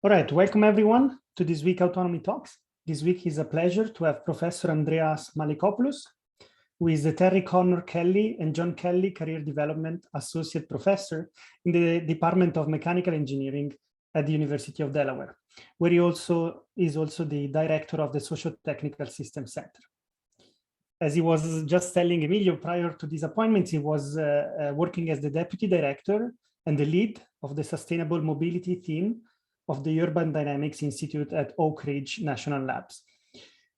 All right, welcome everyone to this week Autonomy Talks. This week is a pleasure to have Professor Andreas Malikopoulos, who is the Terry Connor Kelly and John Kelly Career Development Associate Professor in the Department of Mechanical Engineering at the University of Delaware, where he is also the Director of the Socio-Technical Systems Center. As he was just telling Emilio prior to this appointment, he was working as the Deputy Director and the lead of the Sustainable Mobility team of the Urban Dynamics Institute at Oak Ridge National Labs.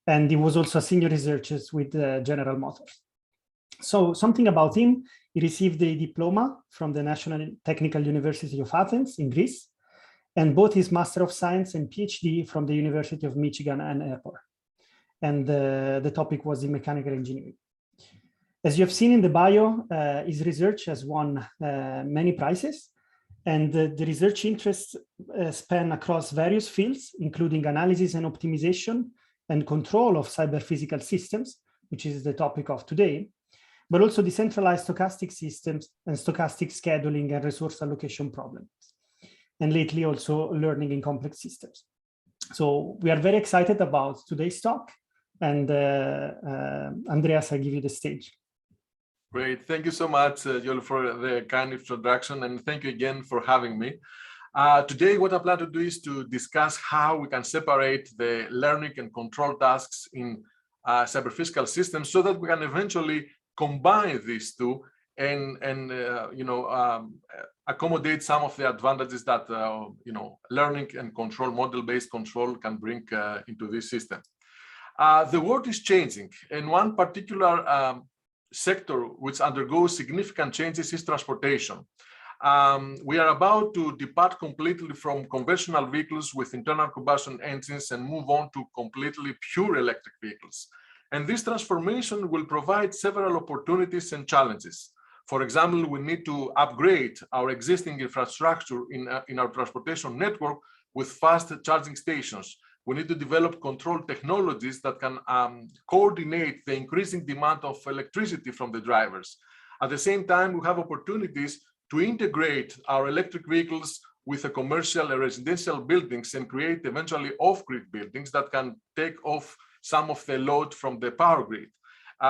And he was also a senior researcher with General Motors. So something about him, he received a diploma from the National Technical University of Athens in Greece, and both his Master of Science and PhD from the University of Michigan Ann Arbor. And the topic was in mechanical engineering. As you have seen in the bio, his research has won many prizes, and the research interests span across various fields, including analysis and optimization and control of cyber-physical systems, which is the topic of today, but also decentralized stochastic systems and stochastic scheduling and resource allocation problems. And lately also learning in complex systems. So we are very excited about today's talk. And Andreas, I give you the stage. Great. Thank you so much, Joel, for the kind introduction, and thank you again for having me. Today, what I plan to do is to discuss how we can separate the learning and control tasks in cyber-physical systems so that we can eventually combine these two and accommodate some of the advantages that learning and control, model-based control can bring into this system. The world is changing, and one particular sector which undergoes significant changes is transportation. We are about to depart completely from conventional vehicles with internal combustion engines and move on to completely pure electric vehicles. And this transformation will provide several opportunities and challenges. For example, we need to upgrade our existing infrastructure in our transportation network with fast charging stations. We need to develop control technologies that can coordinate the increasing demand of electricity from the drivers. At the same time, we have opportunities to integrate our electric vehicles with the commercial and residential buildings and create eventually off-grid buildings that can take off some of the load from the power grid.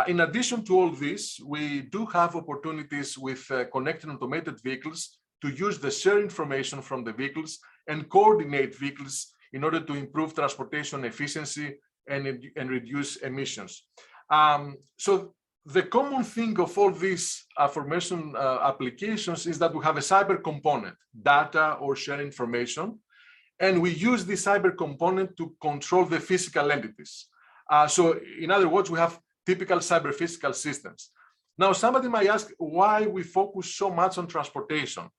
In addition to all this, we do have opportunities with connected automated vehicles to use the shared information from the vehicles and coordinate vehicles in order to improve transportation efficiency and reduce emissions. So the common thing of all these aforementioned applications is that we have a cyber component, data or shared information, and we use this cyber component to control the physical entities. So in other words, we have typical cyber physical systems. Now, somebody might ask why we focus so much on transportation.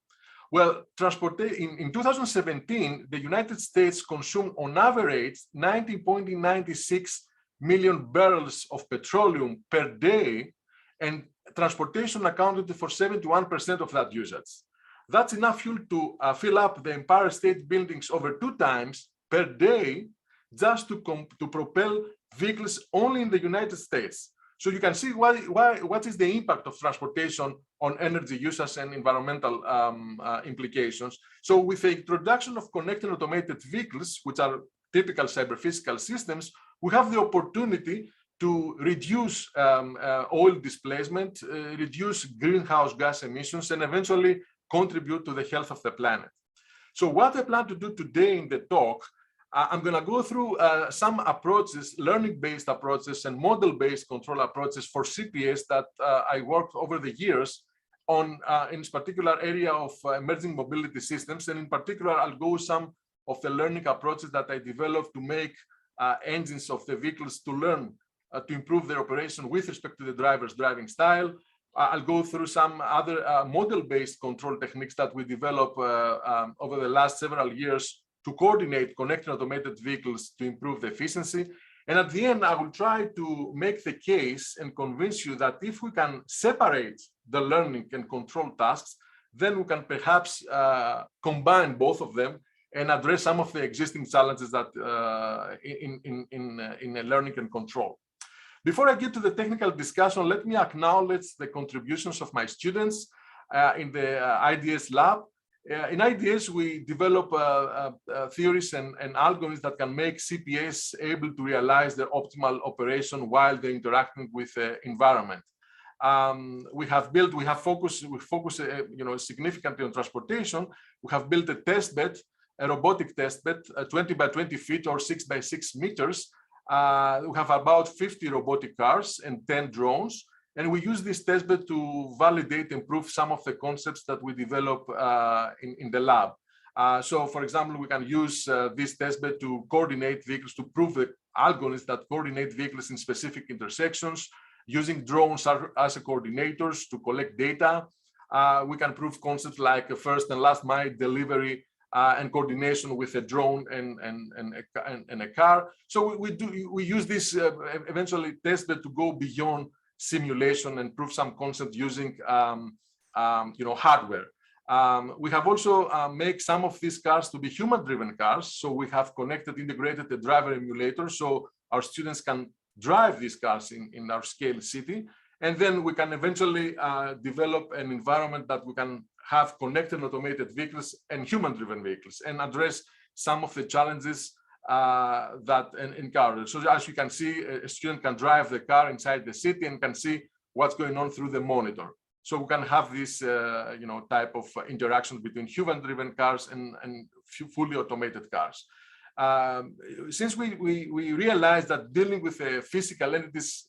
Well, in 2017, the United States consumed on average 19.96 million barrels of petroleum per day, and transportation accounted for 71% of that usage. That's enough fuel to fill up the Empire State buildings over 2 times per day just to propel vehicles only in the United States. So you can see what is the impact of transportation on energy usage and environmental implications. So with the introduction of connected automated vehicles, which are typical cyber-physical systems, we have the opportunity to reduce oil displacement, reduce greenhouse gas emissions, and eventually contribute to the health of the planet. So what I plan to do today in the talk, I'm going to go through some approaches, learning-based approaches and model-based control approaches for CPS that I worked over the years on in this particular area of emerging mobility systems. And in particular, I'll go some of the learning approaches that I developed to make engines of the vehicles to learn to improve their operation with respect to the driver's driving style. I'll go through some other model-based control techniques that we developed over the last several years to coordinate connected automated vehicles to improve the efficiency. And at the end, I will try to make the case and convince you that if we can separate the learning and control tasks, then we can perhaps combine both of them and address some of the existing challenges that in learning and control. Before I get to the technical discussion, let me acknowledge the contributions of my students in the IDS lab In IDS, we develop theories and algorithms that can make CPS able to realize their optimal operation while they're interacting with the environment. We focus significantly on transportation. We have built a test bed, a robotic test bed, 20 by 20 feet or 6 by 6 meters. We have about 50 robotic cars and 10 drones. And we use this testbed to validate and prove some of the concepts that we develop in the lab. So, for example, we can use this testbed to coordinate vehicles, to prove the algorithms that coordinate vehicles in specific intersections, using drones as coordinators to collect data. We can prove concepts like first and last mile delivery and coordination with a drone and a car. So we use this eventually testbed to go beyond simulation and prove some concepts using hardware. We have also made some of these cars to be human-driven cars. So we have integrated the driver emulator, so our students can drive these cars in our scale city. And then we can eventually develop an environment that we can have connected automated vehicles and human-driven vehicles and address some of the challenges that encountered. So as you can see, a student can drive the car inside the city and can see what's going on through the monitor. So we can have this type of interaction between human-driven cars and fully automated cars. Since we realized that dealing with physical entities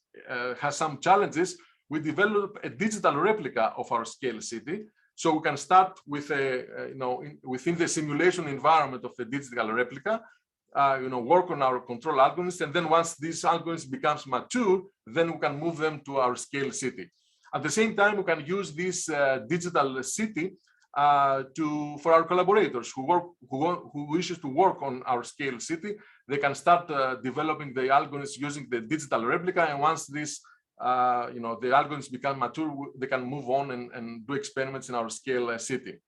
has some challenges, we developed a digital replica of our scale city. So we can start with within the simulation environment of the digital replica, work on our control algorithms, and then once these algorithms becomes mature, then we can move them to our scale city. At the same time, we can use this digital city for our collaborators who wishes to work on our scale city. They can start developing the algorithms using the digital replica, and once this the algorithms become mature, they can move on and do experiments in our scale city.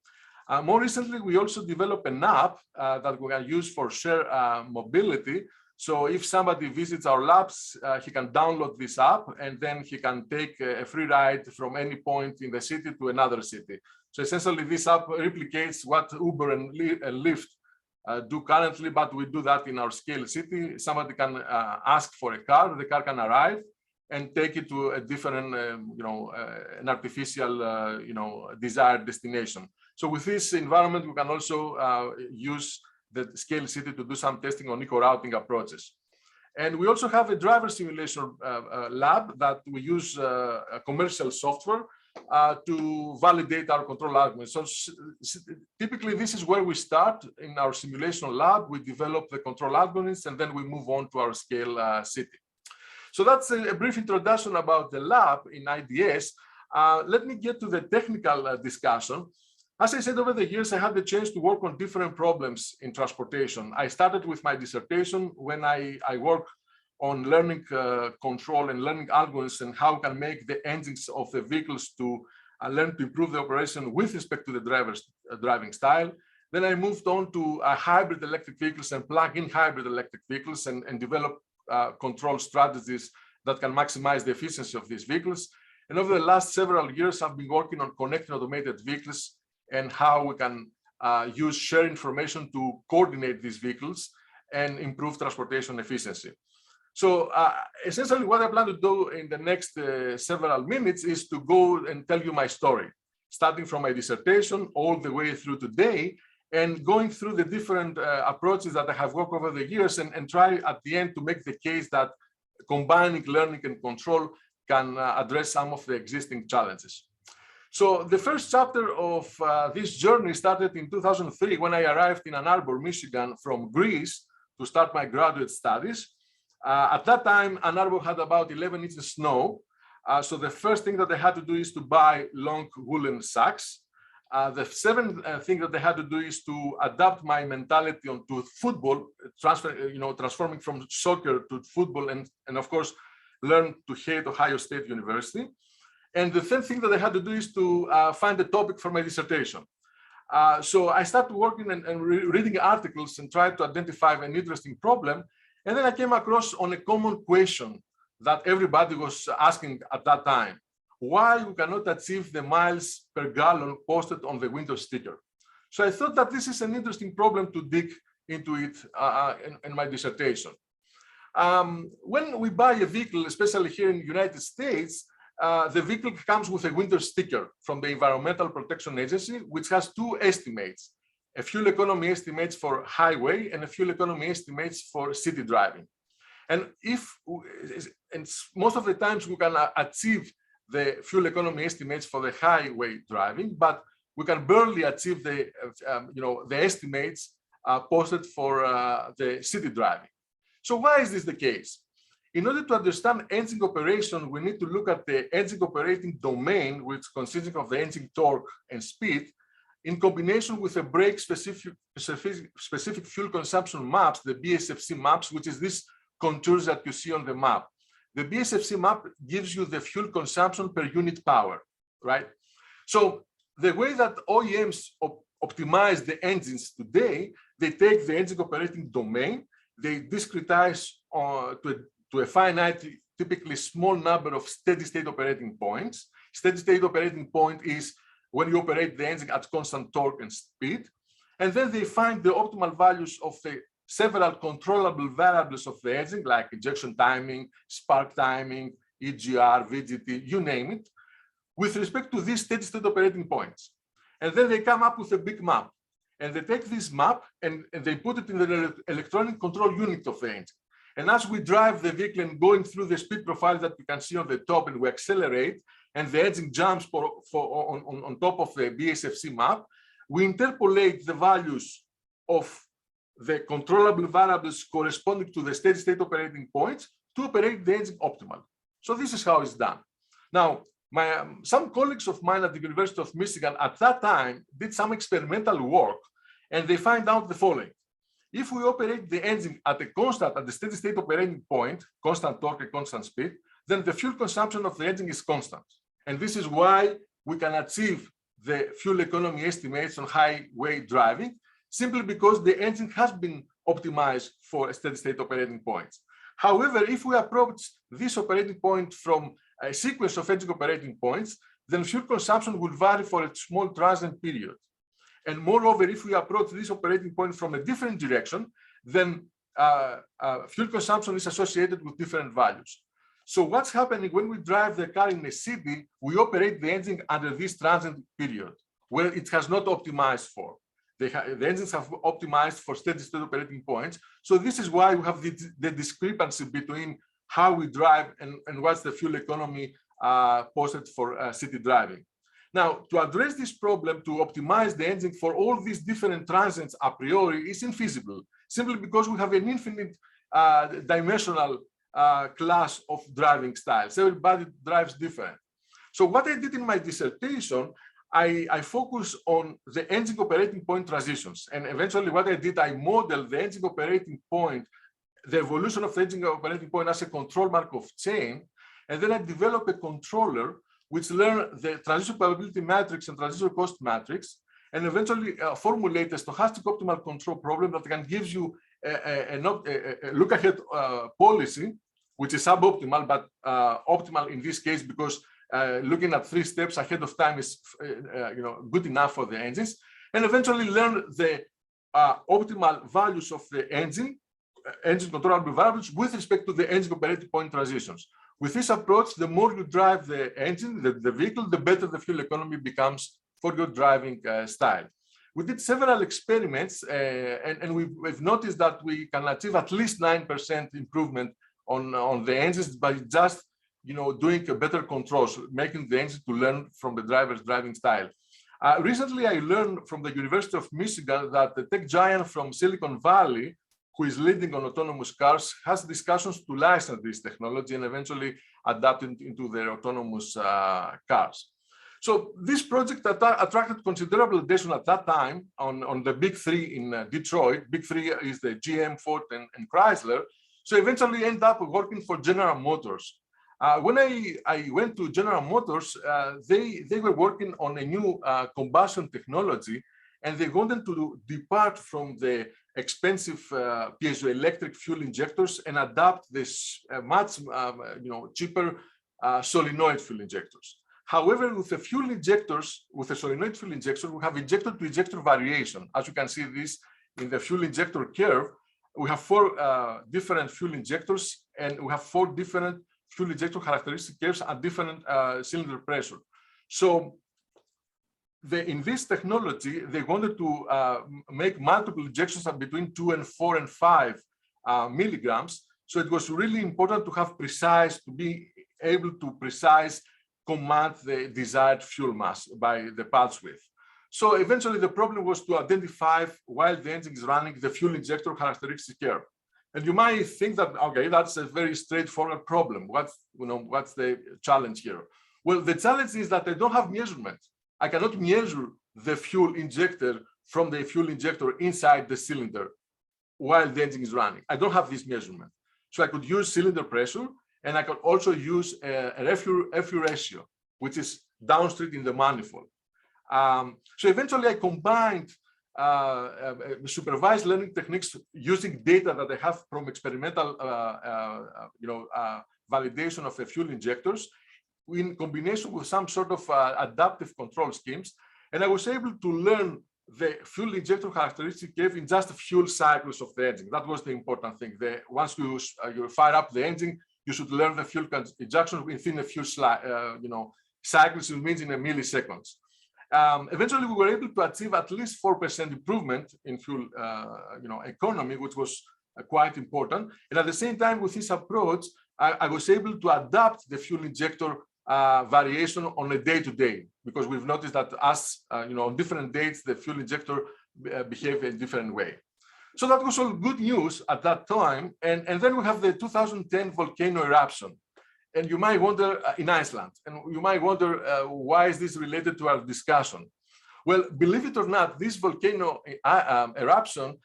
More recently, we also developed an app that we can use for share mobility. So if somebody visits our labs, he can download this app and then he can take a free ride from any point in the city to another city. So essentially, this app replicates what Uber and Lyft do currently, but we do that in our scale city. Somebody can ask for a car, the car can arrive and take it to a different, an artificial, desired destination. So with this environment, we can also use the scale city to do some testing on eco-routing approaches. And we also have a driver simulation lab that we use commercial software to validate our control algorithms. So typically, this is where we start in our simulation lab. We develop the control algorithms, and then we move on to our scale city. So that's a brief introduction about the lab in IDS. Let me get to the technical discussion. As I said, over the years, I had the chance to work on different problems in transportation. I started with my dissertation when I worked on learning control and learning algorithms and how we can make the engines of the vehicles to learn to improve the operation with respect to the driver's driving style. Then I moved on to hybrid electric vehicles and plug-in hybrid electric vehicles and develop control strategies that can maximize the efficiency of these vehicles. And over the last several years, I've been working on connecting automated vehicles and how we can use shared information to coordinate these vehicles and improve transportation efficiency. So essentially what I plan to do in the next several minutes is to go and tell you my story, starting from my dissertation all the way through today and going through the different approaches that I have worked over the years and try at the end to make the case that combining learning and control can address some of the existing challenges. So the first chapter of this journey started in 2003 when I arrived in Ann Arbor, Michigan from Greece to start my graduate studies. At that time, Ann Arbor had about 11 inches of snow. So the first thing that they had to do is to buy long woolen sacks. The seventh thing that they had to do is to adapt my mentality onto football, transforming from soccer to football, and of course, learn to hate Ohio State University. And the third thing that I had to do is to find a topic for my dissertation. So I started working and reading articles and tried to identify an interesting problem. And then I came across on a common question that everybody was asking at that time: why we cannot achieve the miles per gallon posted on the window sticker? So I thought that this is an interesting problem to dig into it in my dissertation. When we buy a vehicle, especially here in the United States, the vehicle comes with a winter sticker from the Environmental Protection Agency, which has two estimates, a fuel economy estimates for highway and a fuel economy estimates for city driving. And most of the times we can achieve the fuel economy estimates for the highway driving, but we can barely achieve the the estimates posted for the city driving. So why is this the case? In order to understand engine operation, we need to look at the engine operating domain, which consists of the engine torque and speed, in combination with the brake specific fuel consumption maps, the BSFC maps, which is this contours that you see on the map. The BSFC map gives you the fuel consumption per unit power, right? So the way that OEMs optimize the engines today, they take the engine operating domain, they discretize to a finite, typically small number of steady state operating points. Steady state operating point is when you operate the engine at constant torque and speed. And then they find the optimal values of the several controllable variables of the engine, like injection timing, spark timing, EGR, VGT, you name it, with respect to these steady state operating points. And then they come up with a big map. And they take this map and they put it in the electronic control unit of the engine. And as we drive the vehicle and going through the speed profile that you can see on the top, and we accelerate, and the engine jumps on top of the BSFC map, we interpolate the values of the controllable variables corresponding to the steady state operating points to operate the engine optimally. So this is how it's done. Now, some colleagues of mine at the University of Michigan at that time did some experimental work, and they find out the following. If we operate the engine at the steady state operating point, constant torque and constant speed, then the fuel consumption of the engine is constant. And this is why we can achieve the fuel economy estimates on highway driving, simply because the engine has been optimized for steady state operating points. However, if we approach this operating point from a sequence of engine operating points, then fuel consumption will vary for a small transient period. And moreover, if we approach this operating point from a different direction, then fuel consumption is associated with different values. So what's happening when we drive the car in a city, we operate the engine under this transient period where it has not optimized for. The engines have optimized for steady state operating points. So this is why we have the discrepancy between how we drive and what's the fuel economy posted for city driving. Now, to address this problem, to optimize the engine for all these different transients a priori is infeasible, simply because we have an infinite dimensional class of driving styles. Everybody drives different. So what I did in my dissertation, I focused on the engine operating point transitions. And eventually what I did, I modeled the engine operating point, the evolution of the engine operating point as a control Markov chain. And then I developed a controller which learn the transition probability matrix and transition cost matrix, and eventually formulate a stochastic optimal control problem that can give you a look-ahead policy, which is suboptimal, but optimal in this case because looking at 3 steps ahead of time is good enough for the engines, and eventually learn the optimal values of the engine controllable variables with respect to the engine operating point transitions. With this approach, the more you drive the engine, the vehicle, the better the fuel economy becomes for your driving style. We did several experiments, and we've noticed that we can achieve at least 9% improvement on the engines by just doing a better controls, making the engine to learn from the driver's driving style. Recently, I learned from the University of Michigan that the tech giant from Silicon Valley, who is leading on autonomous cars, has discussions to license this technology and eventually adapt it into their autonomous cars. So this project attracted considerable attention at that time on the big 3 in Detroit. Big 3 is the GM, Ford, and Chrysler. So eventually end up working for General Motors. When I went to General Motors, they were working on a new combustion technology, and they wanted to depart from the expensive piezoelectric fuel injectors and adapt this much cheaper solenoid fuel injectors. However, with the fuel injectors, with the solenoid fuel injector, we have injector-to-injector variation. As you can see this in the fuel injector curve, we have 4 different fuel injectors, and we have 4 different fuel injector characteristic curves at different cylinder pressure. So in this technology, they wanted to make multiple injections at between 2 and 4 and 5 milligrams. So it was really important to have to be able to command the desired fuel mass by the pulse width. So eventually the problem was to identify, while the engine is running, the fuel injector characteristic curve. And you might think that, okay, that's a very straightforward problem. What's the challenge here? Well, the challenge is that I don't have measurement. I cannot measure the fuel injector from the fuel injector inside the cylinder while the engine is running. I don't have this measurement. So I could use cylinder pressure, and I could also use a FU ratio, which is downstream in the manifold. So eventually I combined supervised learning techniques using data that I have from experimental validation of the fuel injectors in combination with some sort of adaptive control schemes. And I was able to learn the fuel injector characteristic curve in just a few cycles of the engine. That was the important thing. Once you fire up the engine, you should learn the fuel injection within a few cycles, which means in a milliseconds. Eventually, we were able to achieve at least 4% improvement in fuel economy, which was quite important. And at the same time, with this approach, I was able to adapt the fuel injector variation on a day-to-day, because we've noticed that on different dates, the fuel injector behave in a different way. So that was all good news at that time. And then we have the 2010 volcano eruption. And you might wonder, in Iceland, and you might wonder, why is this related to our discussion? Well, believe it or not, this volcano eruption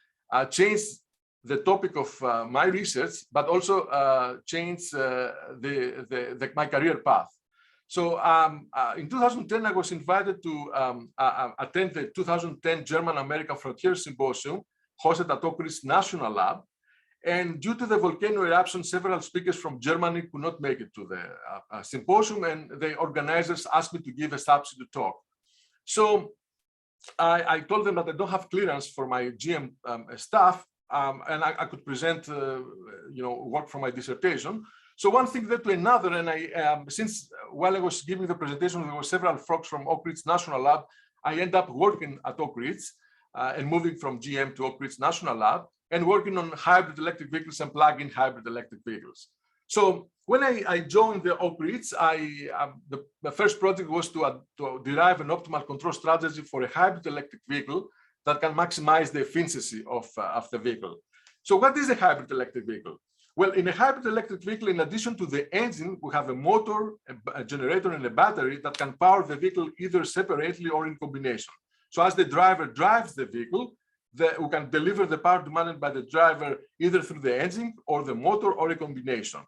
changed the topic of my research, but also changed my career path. So in 2010, I was invited to attend the 2010 German-American Frontier Symposium, hosted at Oak Ridge National Lab. And due to the volcano eruption, several speakers from Germany could not make it to the symposium, and the organizers asked me to give a substitute talk. So I told them that I don't have clearance for my GM staff, and I could present, work for my dissertation. So one thing led to another, and since while I was giving the presentation, there were several folks from Oak Ridge National Lab. I ended up working at Oak Ridge and moving from GM to Oak Ridge National Lab, and working on hybrid electric vehicles and plug-in hybrid electric vehicles. So when I joined the Oak Ridge, the first project was to derive an optimal control strategy for a hybrid electric vehicle that can maximize the efficiency of the vehicle. So what is a hybrid electric vehicle? Well, in a hybrid electric vehicle, in addition to the engine, we have a motor, a generator, and a battery that can power the vehicle either separately or in combination. So as the driver drives the vehicle, we can deliver the power demanded by the driver either through the engine or the motor or a combination.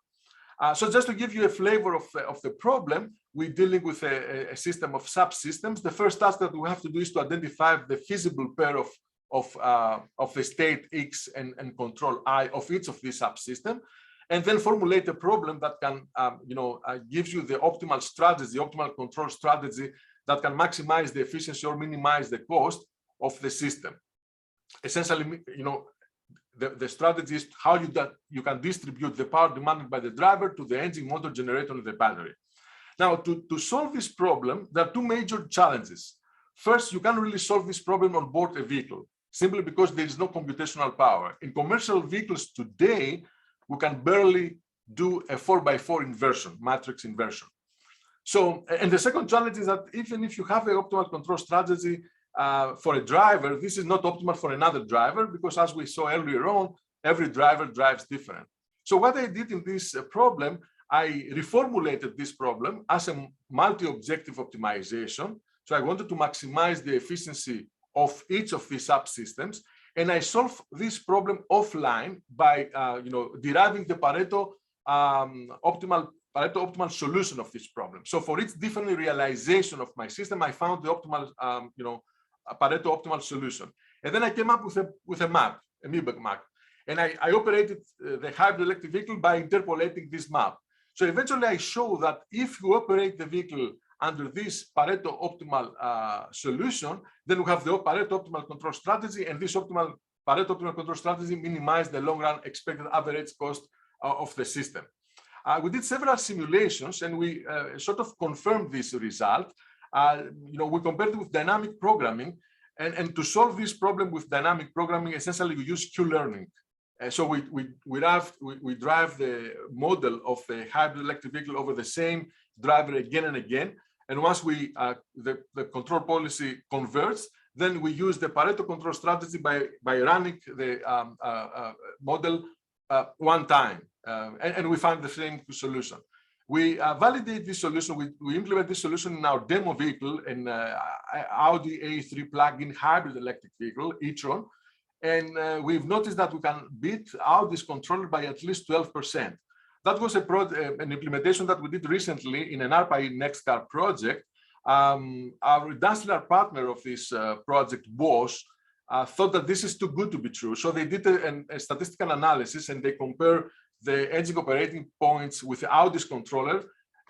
So just to give you a flavor of the problem, we're dealing with a system of subsystems. The first task that we have to do is to identify the feasible pair of the state X and control I of each of these subsystems, and then formulate a problem that can, gives you the optimal strategy, optimal control strategy that can maximize the efficiency or minimize the cost of the system. Essentially, the strategy is how you can distribute the power demanded by the driver to the engine, motor, generator, and the battery. Now, to solve this problem, there are two major challenges. First, you can't really solve this problem on board a vehicle, simply because there is no computational power. In commercial vehicles today, we can barely do a 4x4 inversion, matrix inversion. So, and the second challenge is that even if you have an optimal control strategy for a driver, this is not optimal for another driver, because as we saw earlier on, every driver drives different. So what I did in this problem, I reformulated this problem as a multi-objective optimization. So I wanted to maximize the efficiency of each of these subsystems, and I solved this problem offline by deriving the Pareto optimal solution of this problem. So for each different realization of my system, I found the optimal Pareto optimal solution. And then I came up with a map, a Mibek map. And I operated the hybrid electric vehicle by interpolating this map. So eventually I show that if you operate the vehicle under this Pareto optimal solution, then we have the Pareto optimal control strategy, and this Pareto optimal control strategy minimizes the long-run expected average cost of the system. We did several simulations, and we sort of confirmed this result. We compared it with dynamic programming, and to solve this problem with dynamic programming, essentially we use Q-learning. So we drive the model of the hybrid electric vehicle over the same driver again and again. And once the control policy converts, then we use the Pareto control strategy by running the model one time, and we find the same solution. We validate this solution. We implement this solution in our demo vehicle, in Audi A3 plug-in hybrid electric vehicle, e-tron. And we've noticed that we can beat Audi's controller by at least 12%. That was an implementation that we did recently in an Rpi Next Car project. Our industrial partner of this project, Bosch, thought that this is too good to be true. So they did a statistical analysis, and they compare the edging operating points with Audi's controller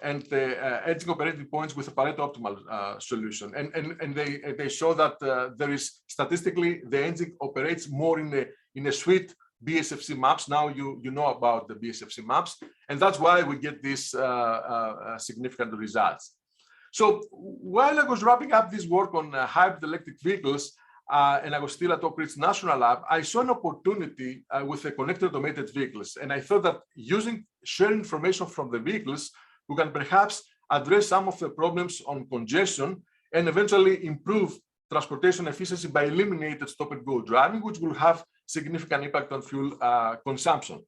and the edging operating points with the Pareto optimal solution. And they show that there is statistically the edging operates more in a suite BSFC maps. Now you know about the BSFC maps, and that's why we get these significant results. So while I was wrapping up this work on hybrid electric vehicles, and I was still at Oak Ridge National Lab, I saw an opportunity with the connected automated vehicles. And I thought that using shared information from the vehicles, we can perhaps address some of the problems on congestion and eventually improve transportation efficiency by eliminating stop-and-go driving, which will have significant impact on fuel consumption.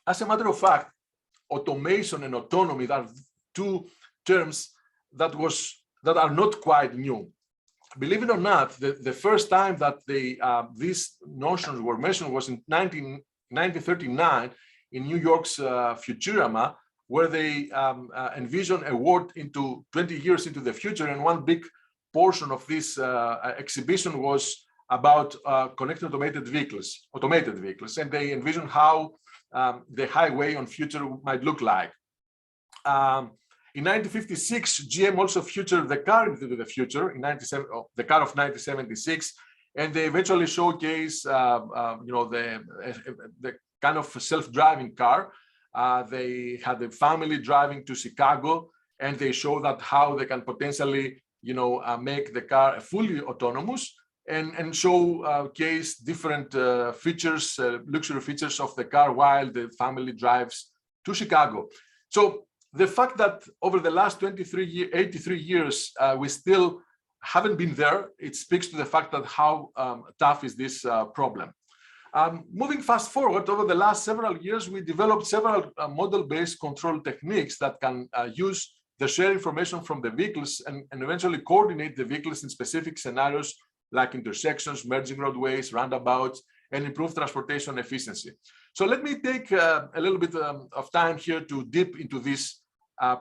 As a matter of fact, automation and autonomy are two terms that are not quite new. Believe it or not, the first time that these notions were mentioned was in 1939 in New York's Futurama, where they envisioned a world into 20 years into the future, and one big portion of this exhibition was about connected automated vehicles, and they envisioned how the highway on future might look like. In 1956, GM also featured the car into the future, the car of 1976, and they eventually showcase, the kind of self-driving car. They had a family driving to Chicago, and they show that how they can potentially, make the car fully autonomous, and showcase different features, luxury features of the car while the family drives to Chicago. So the fact that over the last 83 years, we still haven't been there, it speaks to the fact that how tough is this problem. Moving fast forward, over the last several years, we developed several model-based control techniques that can use the shared information from the vehicles and eventually coordinate the vehicles in specific scenarios like intersections, merging roadways, roundabouts, and improve transportation efficiency. So let me take a little bit of time here to dip into this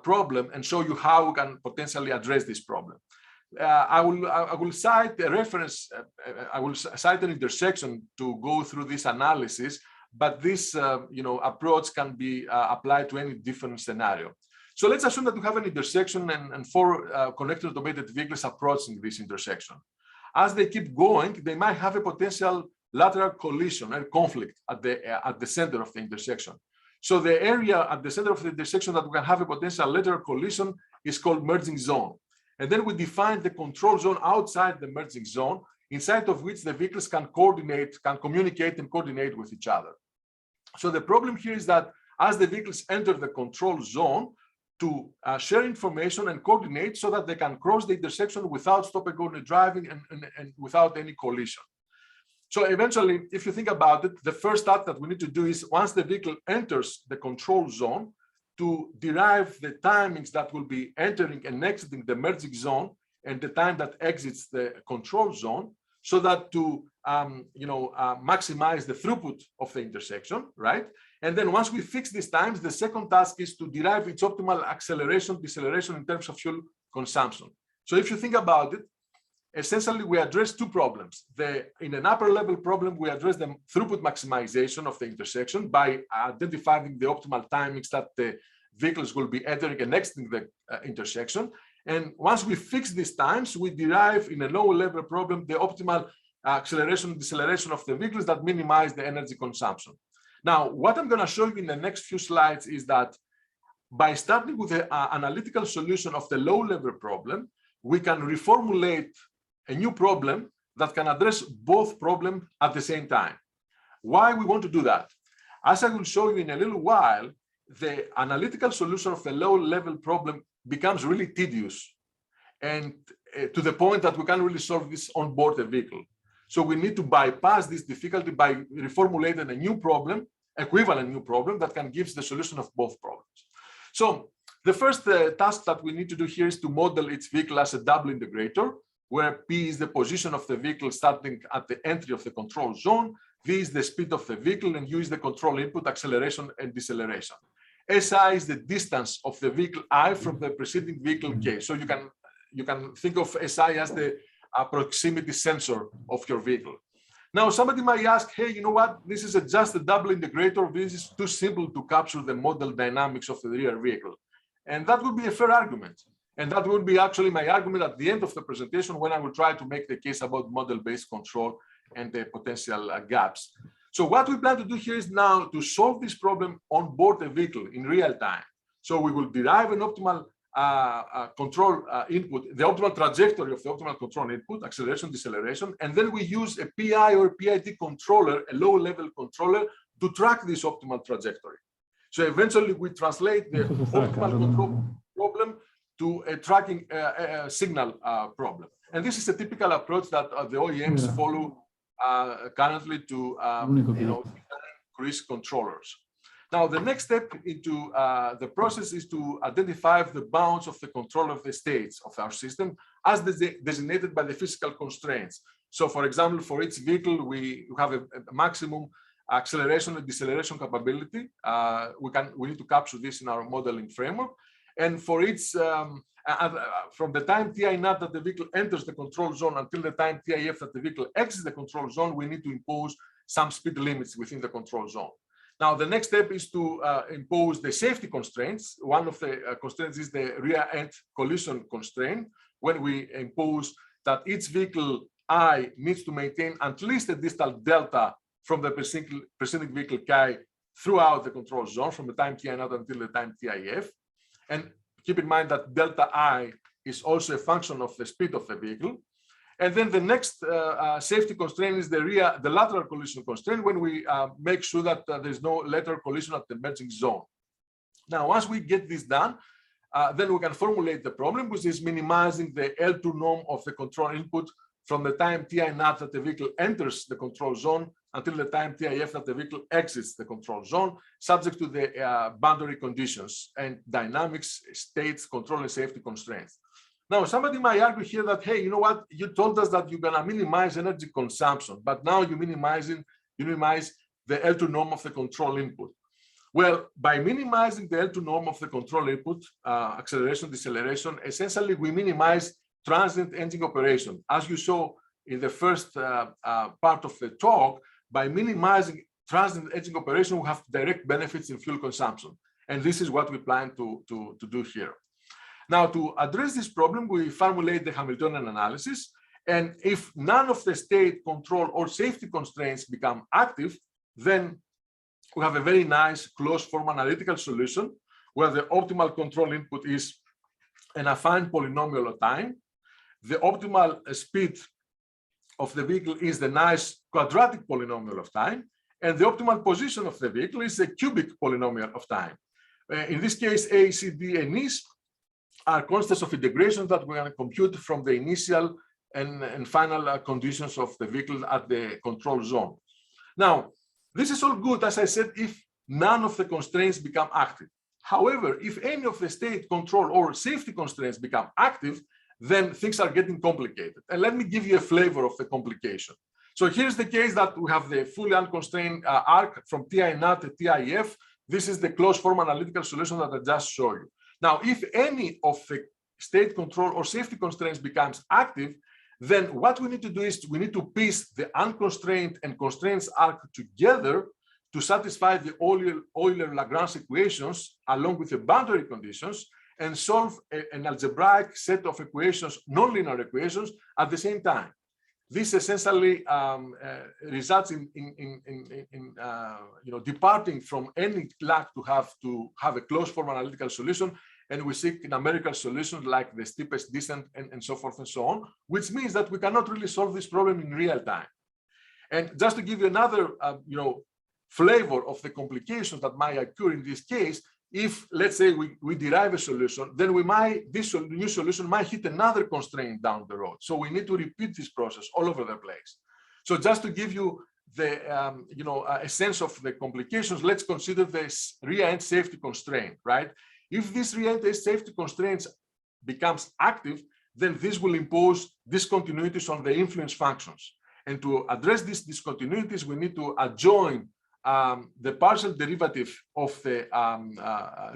problem and show you how we can potentially address this problem. I will cite a reference, I will cite an intersection to go through this analysis, but this approach can be applied to any different scenario. So let's assume that we have an intersection and four connected automated vehicles approaching this intersection. As they keep going, they might have a potential lateral collision and conflict at the center of the intersection. So the area at the center of the intersection that we can have a potential lateral collision is called merging zone. And then we define the control zone outside the merging zone, inside of which the vehicles can communicate and coordinate with each other. So the problem here is that as the vehicles enter the control zone, to share information and coordinate so that they can cross the intersection without stop-and-go driving and without any collision. So eventually, if you think about it, the first step that we need to do is once the vehicle enters the control zone, to derive the timings that will be entering and exiting the merging zone and the time that exits the control zone, so that to maximize the throughput of the intersection, right? And then once we fix these times, the second task is to derive its optimal acceleration, deceleration in terms of fuel consumption. So if you think about it, essentially we address two problems. In an upper level problem, we address the throughput maximization of the intersection by identifying the optimal timings that the vehicles will be entering and exiting the intersection. And once we fix these times, we derive in a low-level problem the optimal acceleration and deceleration of the vehicles that minimize the energy consumption. Now, what I'm going to show you in the next few slides is that by starting with the analytical solution of the low-level problem, we can reformulate a new problem that can address both problems at the same time. Why we want to do that? As I will show you in a little while, the analytical solution of the low-level problem becomes really tedious and to the point that we can't really solve this on board the vehicle. So we need to bypass this difficulty by reformulating a new problem, equivalent new problem that can give the solution of both problems. So the first task that we need to do here is to model its vehicle as a double integrator, where P is the position of the vehicle starting at the entry of the control zone, V is the speed of the vehicle, and U is the control input, acceleration and deceleration. SI is the distance of the vehicle I from the preceding vehicle K. So you can think of SI as the proximity sensor of your vehicle. Now, somebody might ask, hey, you know what? This is just a double integrator. This is too simple to capture the model dynamics of the rear vehicle. And that would be a fair argument. And that would be actually my argument at the end of the presentation when I will try to make the case about model-based control and the potential gaps. So what we plan to do here is now to solve this problem on board the vehicle in real time. So we will derive an optimal control input, the optimal trajectory of the optimal control input, acceleration, deceleration, and then we use a PI or PID controller, a low-level controller, to track this optimal trajectory. So eventually we translate the optimal control problem to a tracking signal problem. And this is a typical approach that the OEMs follow currently to cruise controllers. Now, the next step into the process is to identify the bounds of the control of the states of our system as designated by the physical constraints. So, for example, for each vehicle, we have a maximum acceleration and deceleration capability. We need to capture this in our modeling framework. And for each, from the time TI naught that the vehicle enters the control zone until the time TIF that the vehicle exits the control zone, we need to impose some speed limits within the control zone. Now, the next step is to impose the safety constraints. One of the constraints is the rear end collision constraint, when we impose that each vehicle I needs to maintain at least a distal delta from the preceding vehicle K throughout the control zone, from the time TI naught until the time TIF. And keep in mind that delta I is also a function of the speed of the vehicle. And then the next safety constraint is the lateral collision constraint, when we make sure that there's no lateral collision at the merging zone. Now, once we get this done, then we can formulate the problem, which is minimizing the L2 norm of the control input from the time TI naught that the vehicle enters the control zone until the time TIF that the vehicle exits the control zone, subject to the boundary conditions and dynamics, states, control, and safety constraints. Now, somebody might argue here that, hey, you know what? You told us that you're going to minimize energy consumption, but now you minimize the L2 norm of the control input. Well, by minimizing the L2 norm of the control input, acceleration, deceleration, essentially we minimize transient engine operation. As you saw in the first part of the talk, by minimizing transient engine operation, we have direct benefits in fuel consumption. And this is what we plan to do here. Now, to address this problem, we formulate the Hamiltonian analysis. And if none of the state, control, or safety constraints become active, then we have a very nice closed form analytical solution where the optimal control input is an affine polynomial of time. The optimal speed of the vehicle is the nice quadratic polynomial of time. And the optimal position of the vehicle is a cubic polynomial of time. In this case, A, C, D, and E are constants of integration that we can compute from the initial and final conditions of the vehicle at the control zone. Now, this is all good, as I said, if none of the constraints become active. However, if any of the state, control, or safety constraints become active, then things are getting complicated. And let me give you a flavor of the complication. So here's the case that we have the fully unconstrained arc from TI naught to TIF. This is the closed form analytical solution that I just showed you. Now, if any of the state, control, or safety constraints becomes active, then what we need to do is we need to piece the unconstrained and constraints arc together to satisfy the Euler-Lagrange equations along with the boundary conditions and solve an algebraic set of equations, nonlinear equations, at the same time. This essentially results in departing from any lack to have a closed form analytical solution, and we seek numerical solutions like the steepest descent and so forth and so on, which means that we cannot really solve this problem in real time. And just to give you another flavor of the complications that might occur in this case, if, let's say, we derive a solution, then this new solution might hit another constraint down the road. So we need to repeat this process all over the place. So just to give you a sense of the complications, let's consider this re-end safety constraint, right? If this re-end safety constraint becomes active, then this will impose discontinuities on the influence functions. And to address these discontinuities, we need to adjoin the partial derivative of the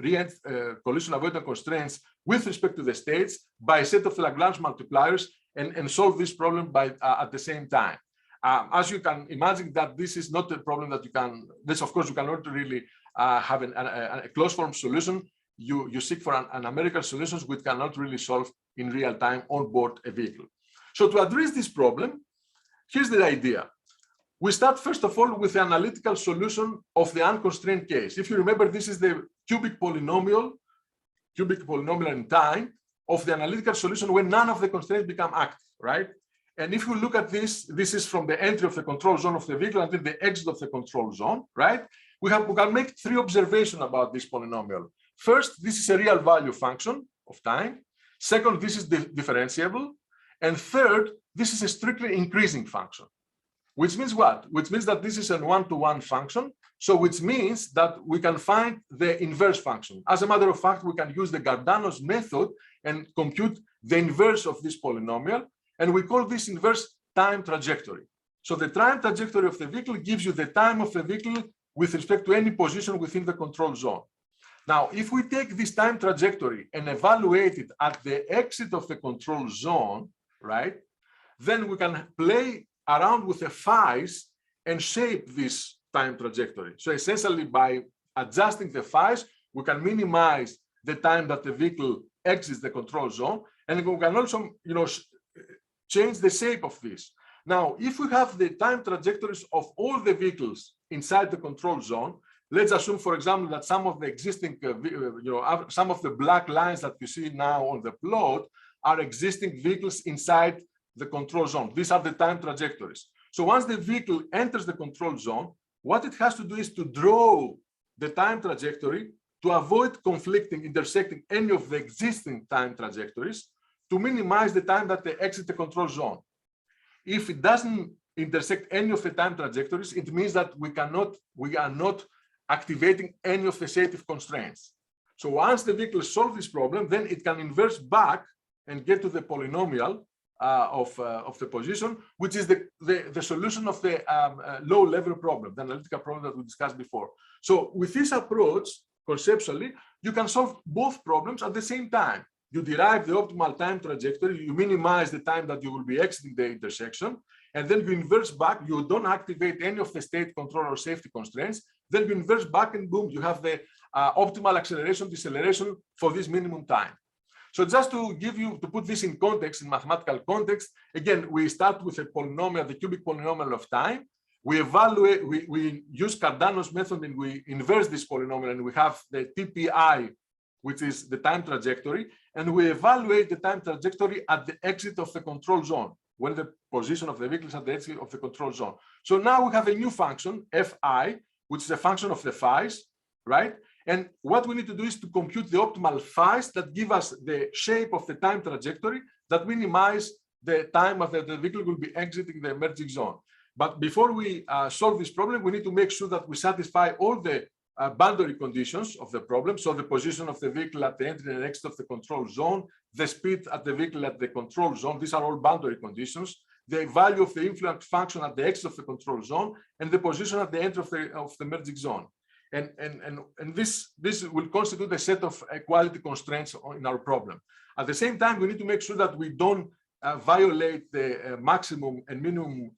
re-end collision avoidance constraints with respect to the states by a set of Lagrange multipliers and solve this problem at the same time. As you can imagine, that this is not a problem that you can, of course, you cannot really have a closed form solution. You seek for an numerical solutions which cannot really solve in real time on board a vehicle. So to address this problem, here's the idea. We start first of all with the analytical solution of the unconstrained case. If you remember, this is the cubic polynomial in time of the analytical solution when none of the constraints become active, right? And if you look at this, this is from the entry of the control zone of the vehicle until the exit of the control zone, right? We can make three observations about this polynomial. First, this is a real value function of time. Second, this is differentiable. And third, this is a strictly increasing function. Which means what? Which means that this is a one-to-one function. So which means that we can find the inverse function. As a matter of fact, we can use the Cardano's method and compute the inverse of this polynomial. And we call this inverse time trajectory. So the time trajectory of the vehicle gives you the time of the vehicle with respect to any position within the control zone. Now, if we take this time trajectory and evaluate it at the exit of the control zone, right, then we can play around with the phi's and shape this time trajectory. So essentially, by adjusting the phi's, we can minimize the time that the vehicle exits the control zone, and we can also, change the shape of this. Now, if we have the time trajectories of all the vehicles inside the control zone, let's assume, for example, that some of the existing, some of the black lines that you see now on the plot are existing vehicles inside the control zone. These are the time trajectories. So once the vehicle enters the control zone, what it has to do is to draw the time trajectory to avoid intersecting any of the existing time trajectories to minimize the time that they exit the control zone. If it doesn't intersect any of the time trajectories, it means that we are not activating any of the safety constraints. So once the vehicle solves this problem, then it can inverse back and get to the polynomial of the position, which is the solution of the low-level problem, the analytical problem that we discussed before. So with this approach, conceptually, you can solve both problems at the same time. You derive the optimal time trajectory, you minimize the time that you will be exiting the intersection, and then you inverse back, you don't activate any of the state control or safety constraints, then you inverse back and boom, you have the optimal acceleration, deceleration for this minimum time. So just to put this in context, in mathematical context, again, we start with a polynomial, the cubic polynomial of time. We evaluate, we use Cardano's method and we inverse this polynomial and we have the TPI, which is the time trajectory, and we evaluate the time trajectory at the exit of the control zone, when the position of the vehicle is at the exit of the control zone. So now we have a new function, Fi, which is a function of the phi's, right? And what we need to do is to compute the optimal phi's that give us the shape of the time trajectory that minimize the time that the vehicle will be exiting the emerging zone. But before we solve this problem, we need to make sure that we satisfy all the boundary conditions of the problem. So the position of the vehicle at the entry and exit of the control zone, the speed at the vehicle at the control zone, these are all boundary conditions, the value of the influence function at the exit of the control zone, and the position at the entry of the merging zone. And this will constitute a set of equality constraints in our problem. At the same time, we need to make sure that we don't violate the maximum and minimum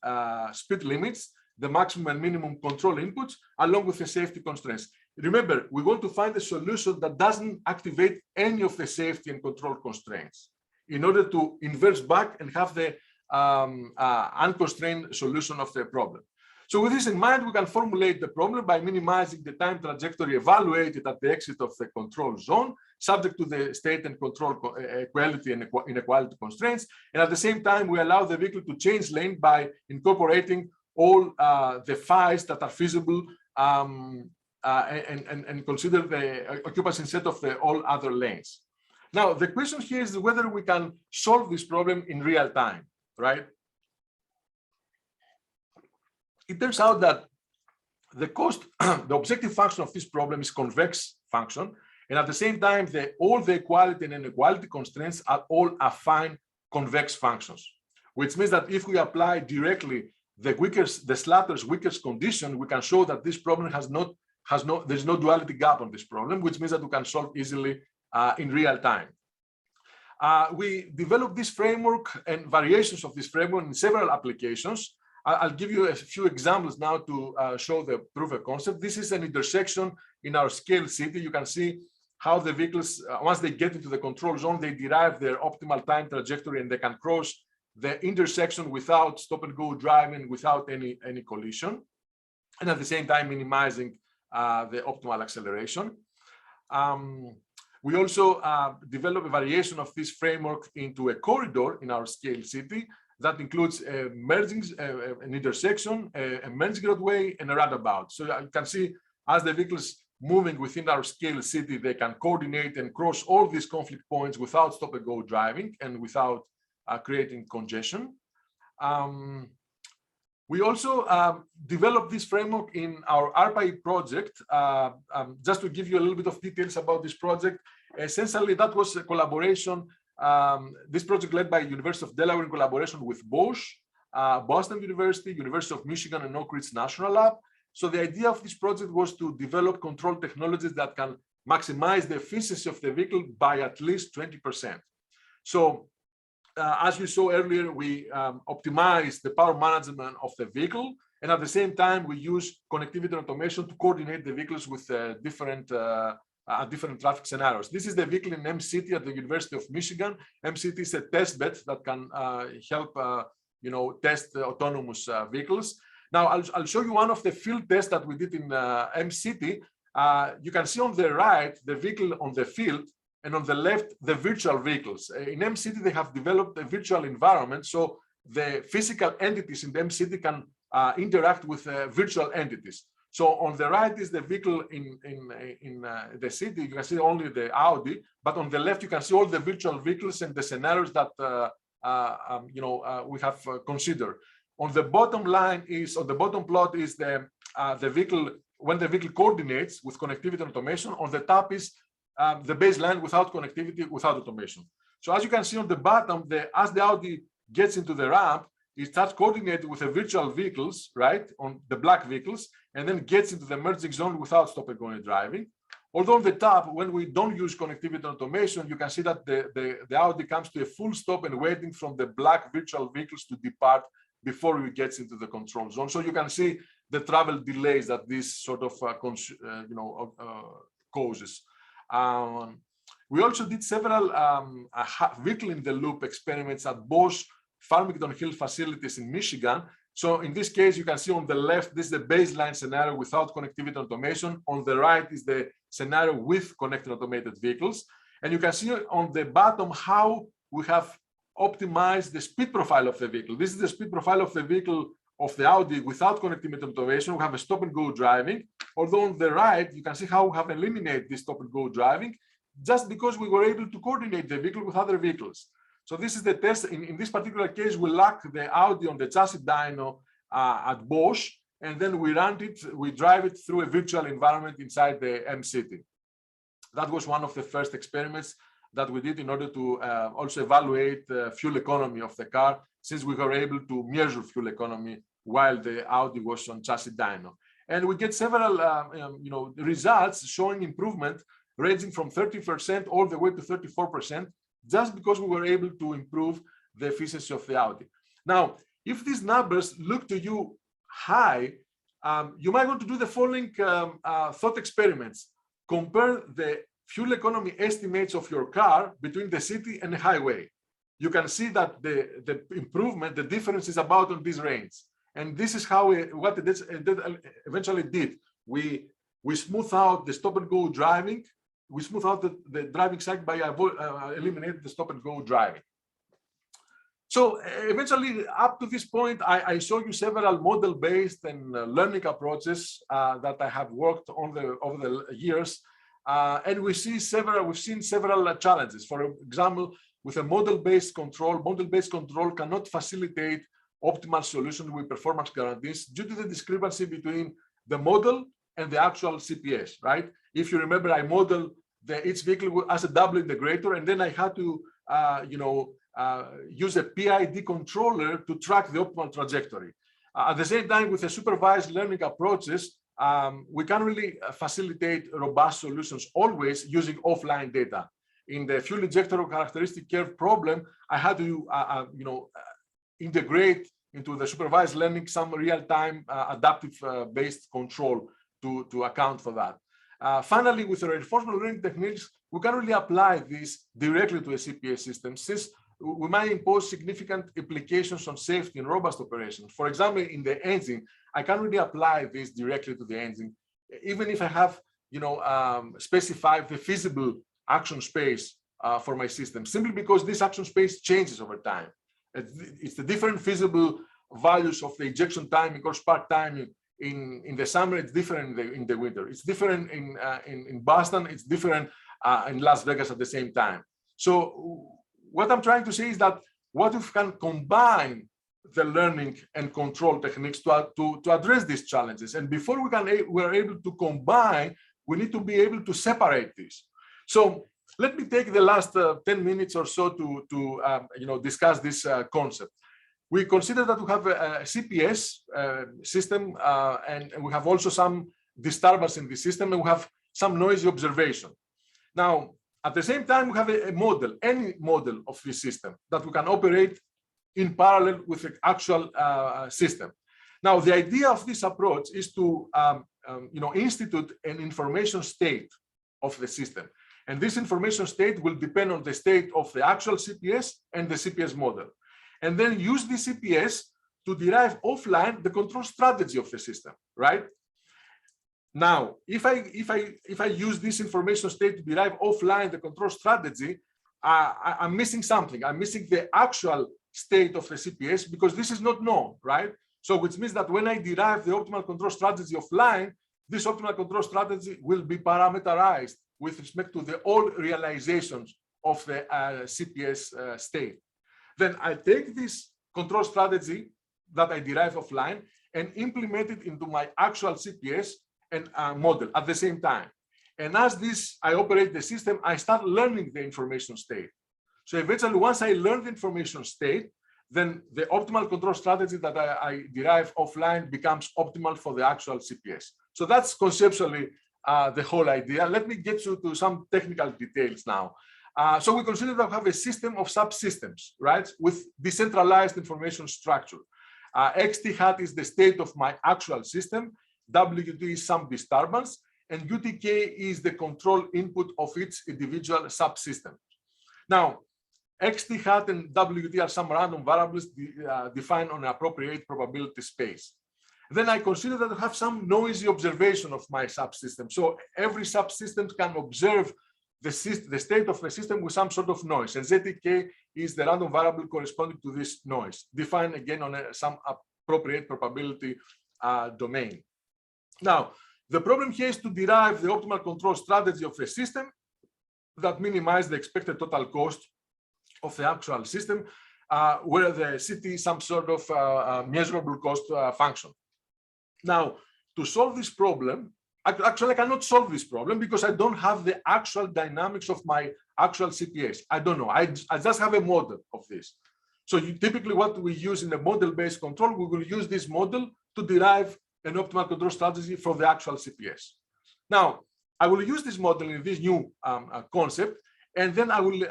speed limits the maximum and minimum control inputs along with the safety constraints. Remember, we want to find a solution that doesn't activate any of the safety and control constraints in order to inverse back and have the unconstrained solution of the problem. So with this in mind, we can formulate the problem by minimizing the time trajectory evaluated at the exit of the control zone, subject to the state and control equality and inequality constraints. And at the same time, we allow the vehicle to change lane by incorporating all the phi's that are feasible and consider the occupancy set of the all other lanes. Now, the question here is whether we can solve this problem in real time, right? It turns out that the objective function of this problem is convex function, and at the same time, all the equality and inequality constraints are all affine convex functions, which means that if we apply directly the Slatter's weakest condition, we can show that this problem there's no duality gap on this problem, which means that we can solve easily in real time. We developed this framework and variations of this framework in several applications. I'll give you a few examples now to show the proof of concept. This is an intersection in our scale city. You can see how the vehicles, once they get into the control zone, they derive their optimal time trajectory and they can cross the intersection without stop and go driving, without any collision, and at the same time minimizing the optimal acceleration. We also develop a variation of this framework into a corridor in our scale city that includes an intersection, a merging roadway, and a roundabout. So you can see as the vehicles moving within our scale city, they can coordinate and cross all these conflict points without stop and go driving and without creating congestion. We also developed this framework in our Rpi project. Just to give you a little bit of details about this project, essentially that was a collaboration. This project led by University of Delaware in collaboration with Bosch, Boston University, University of Michigan, and Oak Ridge National Lab. So the idea of this project was to develop control technologies that can maximize the efficiency of the vehicle by at least 20%. So as you saw earlier, we optimize the power management of the vehicle, and at the same time, we use connectivity and automation to coordinate the vehicles with different traffic scenarios. This is the vehicle in M-City at the University of Michigan. M-City is a test bed that can help test autonomous vehicles. Now, I'll show you one of the field tests that we did in M-City. You can see on the right, the vehicle on the field, and on the left, the virtual vehicles. In M-City, they have developed a virtual environment, so the physical entities in the M-City can interact with virtual entities. So on the right is the vehicle in the city. You can see only the Audi, but on the left, you can see all the virtual vehicles and the scenarios that we have considered. On the bottom line is, on the bottom plot is the vehicle, when the vehicle coordinates with connectivity and automation. On the top is the baseline without connectivity, without automation. So as you can see on the bottom, as the Audi gets into the ramp, it starts coordinating with the virtual vehicles, right, on the black vehicles, and then gets into the merging zone without stop and go driving. Although on the top, when we don't use connectivity and automation, you can see that the Audi comes to a full stop and waiting from the black virtual vehicles to depart before it gets into the control zone. So you can see the travel delays that this sort of causes. We also did several vehicle in the loop experiments at Bosch Farmington Hill facilities in Michigan. So in this case, you can see on the left, this is the baseline scenario without connectivity automation. On the right is the scenario with connected automated vehicles. And you can see on the bottom how we have optimized the speed profile of the vehicle. This is the speed profile of the vehicle of the Audi without connectivity automation. We have a stop and go driving. Although on the right, you can see how we have eliminated this stop and go driving just because we were able to coordinate the vehicle with other vehicles. So this is the test. In this particular case, we lock the Audi on the chassis dyno at Bosch, and then we drive it through a virtual environment inside the M-City. That was one of the first experiments that we did in order to also evaluate the fuel economy of the car, since we were able to measure fuel economy while the Audi was on chassis dyno. And we get several results showing improvement ranging from 30% all the way to 34%, just because we were able to improve the efficiency of the Audi. Now, if these numbers look to you high, you might want to do the following thought experiments. Compare the fuel economy estimates of your car between the city and the highway. You can see that the improvement, the difference is about on this range. And this is how what it eventually did. We smooth out the stop and go driving. We smooth out the driving cycle by eliminating the stop and go driving. So eventually, up to this point, I show you several model-based and learning approaches that I have worked on over the years, and we've seen several challenges. For example, with a model-based control cannot facilitate optimal solution with performance guarantees due to the discrepancy between the model and the actual CPS. Right? If you remember, I modeled each vehicle as a double integrator, and then I had to, use a PID controller to track the optimal trajectory. At the same time, with the supervised learning approaches, we can't really facilitate robust solutions always using offline data. In the fuel injector characteristic curve problem, I had to, integrate into the supervised learning some real-time adaptive based control to account for that. Finally, with the reinforcement learning techniques, we can't really apply this directly to a CPS system, since we might impose significant implications on safety and robust operations. For example, in the engine, I can't really apply this directly to the engine, even if I have, specified the feasible action space for my system, simply because this action space changes over time. It's the different feasible values of the injection timing or spark timing. In the summer, it's different in the winter. It's different in Boston. It's different in Las Vegas at the same time. So what I'm trying to say is that what if we can combine the learning and control techniques to address these challenges? And before we're able to combine, we need to be able to separate this. So let me take the last 10 minutes or so to discuss this concept. We consider that we have a CPS system, and we have also some disturbance in the system, and we have some noisy observation. Now, at the same time, we have a model, any model of this system that we can operate in parallel with the actual system. Now, the idea of this approach is to institute an information state of the system. And this information state will depend on the state of the actual CPS and the CPS model. And then use the CPS to derive offline the control strategy of the system, right? Now, if I use this information state to derive offline the control strategy, I'm missing something. I'm missing the actual state of the CPS because this is not known, right? So which means that when I derive the optimal control strategy offline, this optimal control strategy will be parameterized with respect to the all realizations of the CPS state. Then I take this control strategy that I derive offline and implement it into my actual CPS and model at the same time. And as I operate the system, I start learning the information state. So eventually, once I learn the information state, then the optimal control strategy that I derive offline becomes optimal for the actual CPS. So that's conceptually the whole idea. Let me get you to some technical details now. So we consider that we have a system of subsystems, right, with decentralized information structure. XT hat is the state of my actual system. WT is some disturbance, and UTK is the control input of each individual subsystem. Now, XT hat and WT are some random variables defined on an appropriate probability space. Then I consider that I have some noisy observation of my subsystem. So every subsystem can observe the state of the system with some sort of noise. And ZTK is the random variable corresponding to this noise, defined again on some appropriate probability domain. Now, the problem here is to derive the optimal control strategy of a system that minimizes the expected total cost of the actual system, where the CT is some sort of measurable cost function. Now, to solve this problem, actually, I cannot solve this problem because I don't have the actual dynamics of my actual CPS. I don't know. I just have a model of this. So typically what we use in a model-based control, we will use this model to derive an optimal control strategy for the actual CPS. Now, I will use this model in this new concept, and then I will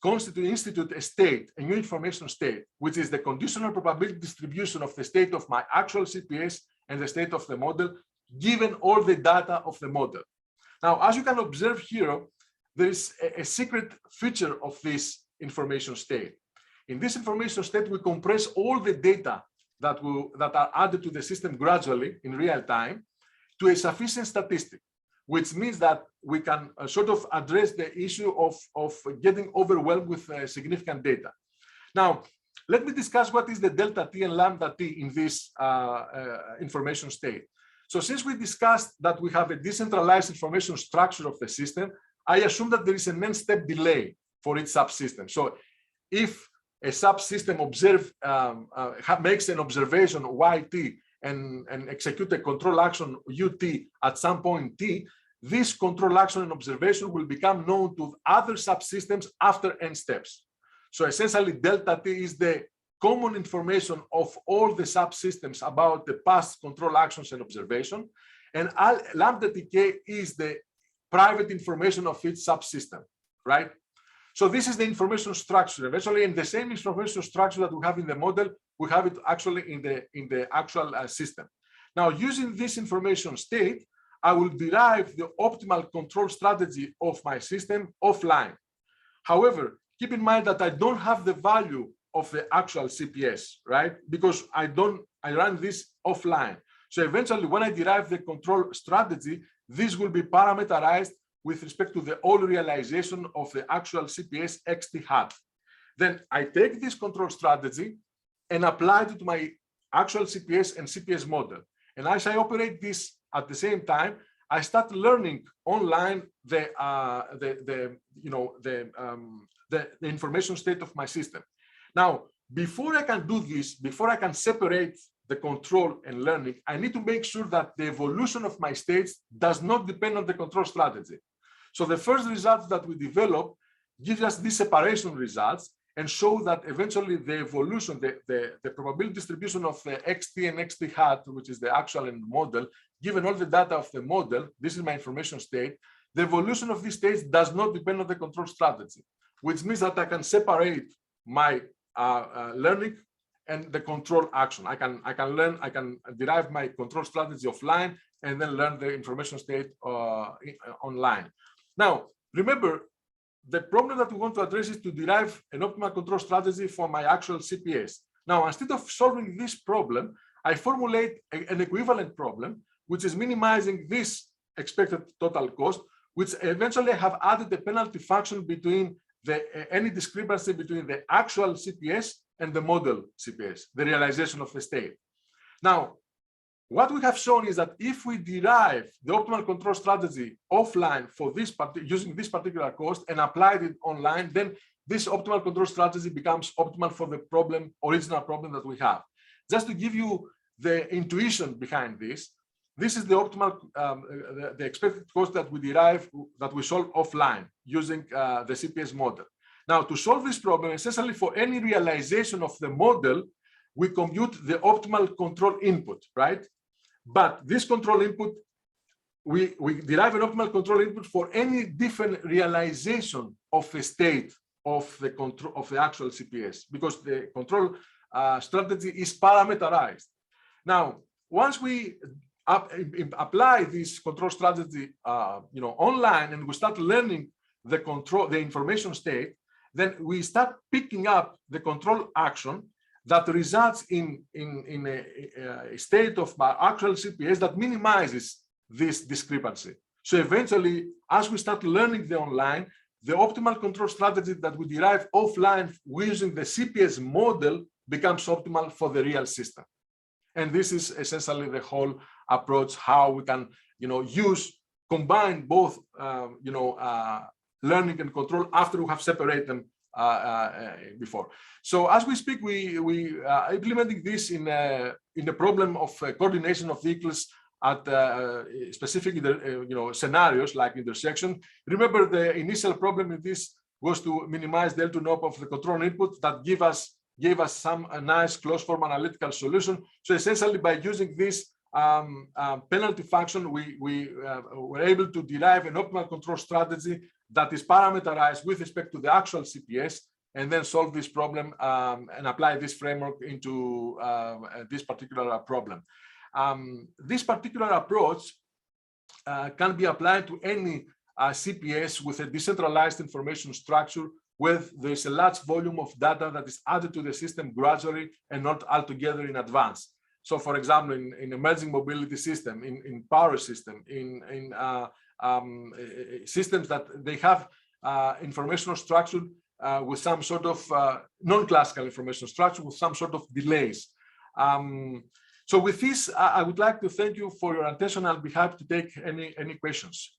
institute a state, a new information state, which is the conditional probability distribution of the state of my actual CPS and the state of the model, given all the data of the model. Now, as you can observe here, there is a secret feature of this information state. In this information state, we compress all the data that are added to the system gradually in real time to a sufficient statistic, which means that we can sort of address the issue of getting overwhelmed with significant data. Now, let me discuss what is the delta T and lambda T in this information state. So since we discussed that we have a decentralized information structure of the system, I assume that there is an n-step delay for each subsystem. So if a subsystem makes an observation yt and execute a control action ut at some point t, this control action and observation will become known to other subsystems after n steps. So essentially, delta t is the common information of all the subsystems about the past control actions and observation, and lambda tk is the private information of each subsystem, right? So this is the information structure. Eventually, in the same information structure that we have in the model, we have it actually in the actual system. Now, using this information state, I will derive the optimal control strategy of my system offline. However, keep in mind that I don't have the value of the actual CPS, right? Because I run this offline. So eventually, when I derive the control strategy, this will be parameterized with respect to the all realization of the actual CPS xt hat. Then I take this control strategy and apply it to my actual CPS and CPS model. And as I operate this at the same time, I start learning online the information state of my system. Now, before I can do this, before I can separate the control and learning, I need to make sure that the evolution of my states does not depend on the control strategy. So the first results that we develop give us these separation results and show that eventually the evolution, the probability distribution of the xt and xt hat, which is the actual and model, given all the data of the model, this is my information state, the evolution of these states does not depend on the control strategy, which means that I can separate my learning and the control action. I can derive my control strategy offline and then learn the information state online. Now, remember, the problem that we want to address is to derive an optimal control strategy for my actual CPS. Now, instead of solving this problem, I formulate an equivalent problem, which is minimizing this expected total cost, which eventually have added a penalty function between any discrepancy between the actual CPS and the model CPS, the realization of the state. Now, what we have shown is that if we derive the optimal control strategy offline for this using this particular cost and applied it online, then this optimal control strategy becomes optimal for the original problem that we have. Just to give you the intuition behind this, this is the optimal, the expected cost that we derive, that we solve offline using the CPS model. Now, to solve this problem, essentially for any realization of the model, we compute the optimal control input, right? But this control input, we derive an optimal control input for any different realization of the state of the control of the actual CPS, because the control strategy is parameterized. Now, once we apply this control strategy, online, and we start learning the information state, then we start picking up the control action that results in a state of my actual CPS that minimizes this discrepancy. So eventually, as we start learning the online, the optimal control strategy that we derive offline using the CPS model becomes optimal for the real system. And this is essentially the whole approach, how we can, combine both, learning and control after we have separated them before. So as we speak, we are implementing this in the problem of coordination of vehicles at specific scenarios like intersection. Remember, the initial problem in this was to minimize the L2 knob of the control input that gave us some nice closed form analytical solution. So essentially, by using this penalty function, we were able to derive an optimal control strategy that is parameterized with respect to the actual CPS, and then solve this problem and apply this framework into this particular problem. This particular approach can be applied to any CPS with a decentralized information structure where there's a large volume of data that is added to the system gradually and not altogether in advance. So, for example, in emerging mobility system, in power system, in systems that they have informational structure with some sort of non-classical information structure with some sort of delays. So with this, I would like to thank you for your attention. I'll be happy to take any questions.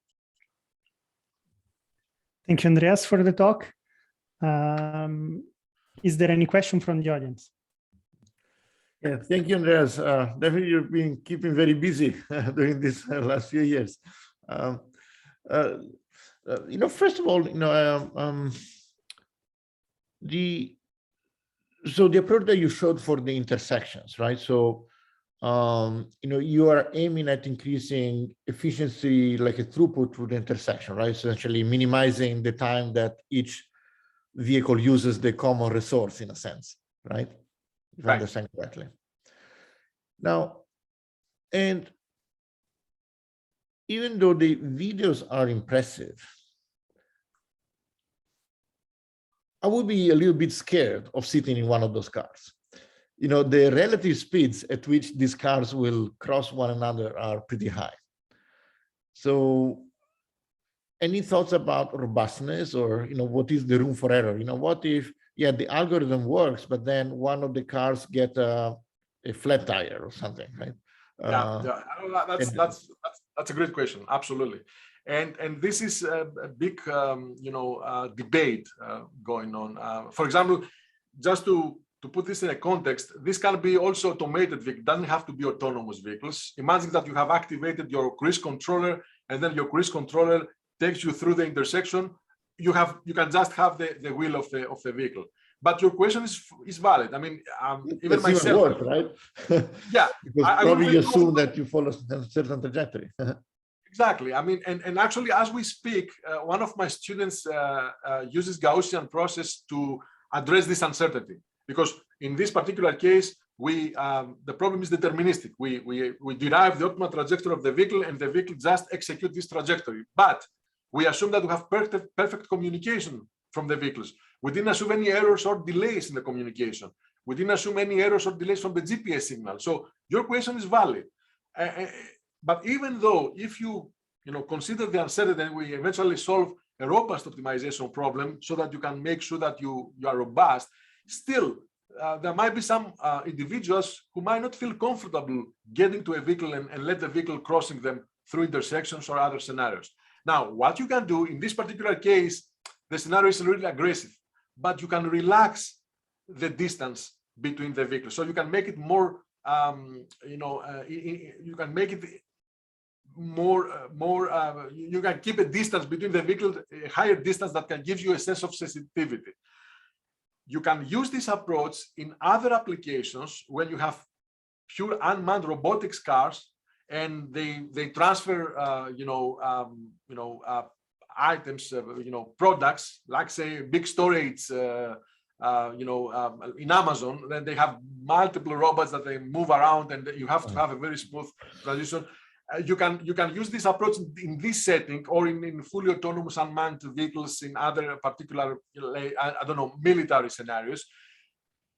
Thank you, Andreas, for the talk. Is there any question from the audience? Yeah, thank you, Andreas. Definitely, you've been keeping very busy during these last few years. First of all, so the approach that you showed for the intersections, right? So, you are aiming at increasing efficiency, like a throughput through the intersection, right? Essentially minimizing the time that each vehicle uses the common resource, in a sense, right? If I understand correctly. Now, and even though the videos are impressive, I would be a little bit scared of sitting in one of those cars. The relative speeds at which these cars will cross one another are pretty high. So any thoughts about robustness, or, what is the room for error? What if, yeah, the algorithm works, but then one of the cars get a flat tire or something, right? That's a great question. Absolutely. And this is a big, debate going on. For example, just to put this in a context, this can be also automated vehicle. It doesn't have to be autonomous vehicles. Imagine that you have activated your cruise controller, and then your cruise controller takes you through the intersection. You can just have the wheel of the vehicle. But your question is valid. I mean, even myself, work, right? Yeah, because probably you assume that you follow a certain trajectory. Exactly. I mean, and actually, as we speak, one of my students uses Gaussian process to address this uncertainty. Because in this particular case, the problem is deterministic. We derive the optimal trajectory of the vehicle, and the vehicle just executes this trajectory. But we assume that we have perfect communication from the vehicles. We didn't assume any errors or delays in the communication. We didn't assume any errors or delays from the GPS signal. So your question is valid. But even though, if you consider the uncertainty, we eventually solve a robust optimization problem so that you can make sure that you are robust, still, there might be some individuals who might not feel comfortable getting to a vehicle and let the vehicle crossing them through intersections or other scenarios. Now, what you can do in this particular case, the scenario is really aggressive, but you can relax the distance between the vehicles. So you can make it more, you can make it you can keep a distance between the vehicles, a higher distance that can give you a sense of sensitivity. You can use this approach in other applications when you have pure unmanned robotics cars, and they transfer, items, products, like say big storage, in Amazon. Then they have multiple robots that they move around, and you have to have a very smooth transition. You can use this approach in this setting, or in fully autonomous unmanned vehicles in other particular, I don't know, military scenarios.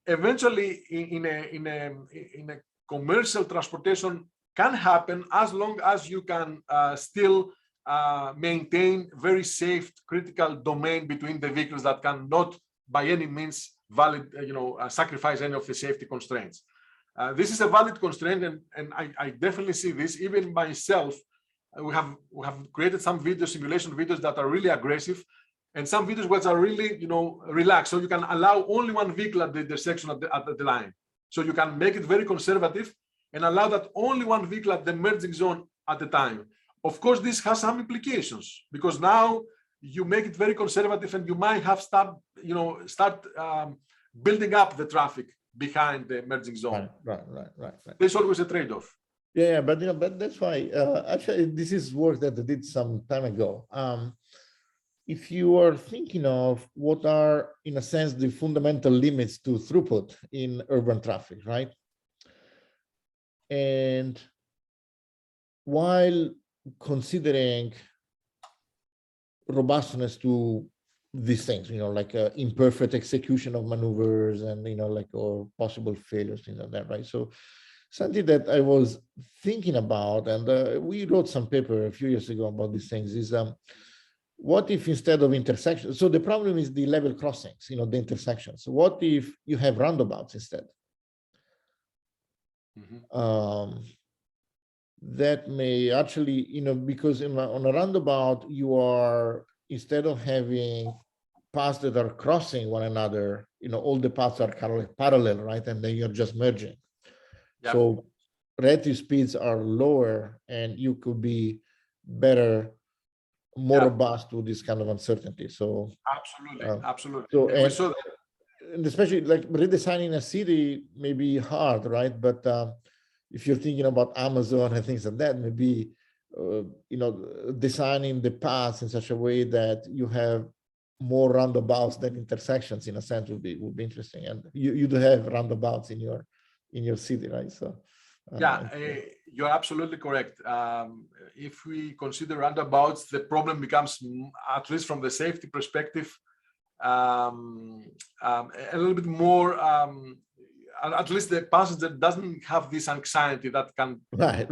Eventually, in a commercial transportation can happen as long as you can still maintain very safe critical domain between the vehicles that cannot by any means sacrifice any of the safety constraints. This is a valid constraint, and I definitely see this. Even myself, we have created some simulation videos that are really aggressive, and some videos which are really relaxed. So you can allow only one vehicle at the intersection at the line. So you can make it very conservative and allow that only one vehicle at the merging zone at the time. Of course, this has some implications, because now you make it very conservative, and you might have start building up the traffic behind the merging zone. Right. There's always a trade-off. Yeah, but that's why actually this is work that I did some time ago. if you are thinking of what are, in a sense, the fundamental limits to throughput in urban traffic, right? And while considering robustness to these things, like imperfect execution of maneuvers and, or possible failures, things like that, right? So something that I was thinking about, and we wrote some paper a few years ago about these things, is what if instead of intersections, so the problem is the level crossings, the intersections. What if you have roundabouts instead? Mm-hmm. That may actually, because on a roundabout, you are, instead of having paths that are crossing one another, all the paths are kind of like parallel, right? And then you're just merging. Yep. So relative speeds are lower and you could be better, more robust to this kind of uncertainty. So absolutely. So, and especially like redesigning a city may be hard, right? But if you're thinking about Amazon and things like that, maybe designing the paths in such a way that you have more roundabouts than intersections, in a sense, would be interesting. And you do have roundabouts in your city, right? So you're absolutely correct. If we consider roundabouts, the problem becomes, at least from the safety perspective, a little bit more. At least the passenger doesn't have this anxiety that can. Right.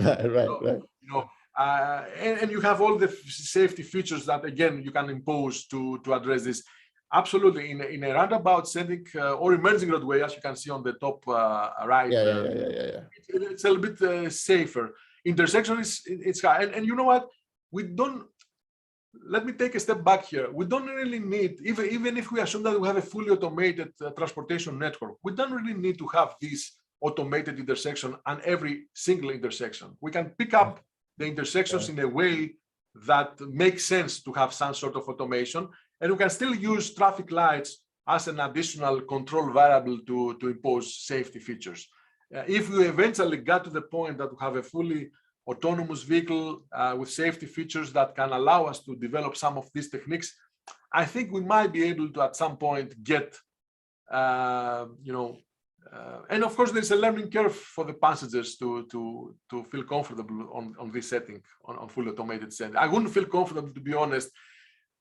And you have all the safety features that, again, you can impose to address this. Absolutely, in a roundabout setting or emerging roadway, as you can see on the top right, it's a little bit safer. Intersection it's high, and you know what? We don't. Let me take a step back here. We don't really need, even if we assume that we have a fully automated transportation network, we don't really need to have this automated intersection on every single intersection. We can pick up the intersections in a way that makes sense to have some sort of automation, and we can still use traffic lights as an additional control variable to impose safety features. If we eventually got to the point that we have a fully autonomous vehicle with safety features that can allow us to develop some of these techniques, I think we might be able to at some point get, and of course there's a learning curve for the passengers to feel comfortable on this setting, on fully automated setting. I wouldn't feel comfortable, to be honest,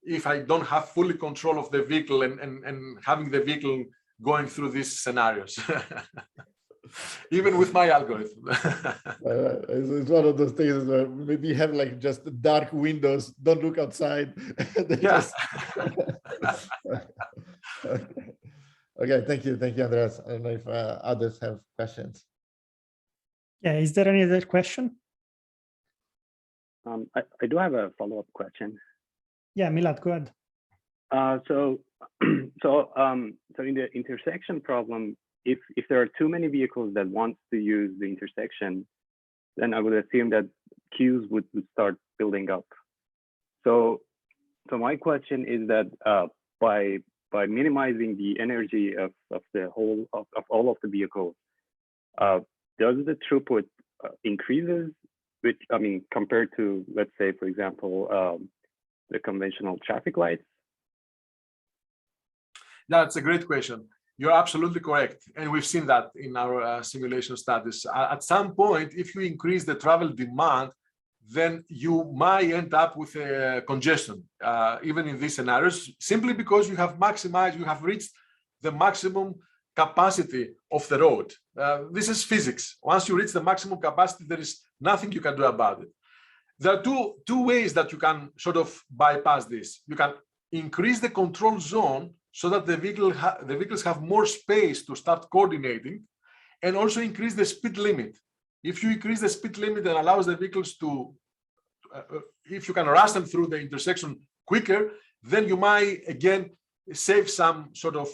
if I don't have fully control of the vehicle and having the vehicle going through these scenarios. Even with my algorithm. It's one of those things where maybe you have like just dark windows, don't look outside. Yes. Okay, thank you, Andreas. I don't know if others have questions. Yeah, is there any other question? I do have a follow-up question. Yeah, Milad, go ahead. So in the intersection problem, if there are too many vehicles that want to use the intersection, then I would assume that queues would start building up. So my question is that by minimizing the energy of all of the vehicles, does the throughput increases? Which, I mean, compared to, let's say, for example, the conventional traffic lights? That's a great question. You're absolutely correct. And we've seen that in our simulation studies. At some point, if you increase the travel demand, then you might end up with a congestion, even in these scenarios, simply because you have reached the maximum capacity of the road. This is physics. Once you reach the maximum capacity, there is nothing you can do about it. There are two ways that you can sort of bypass this. You can increase the control zone so that the vehicles have more space to start coordinating, and also increase the speed limit. If you increase the speed limit and allows the vehicles to, if you can rush them through the intersection quicker, then you might again save some sort of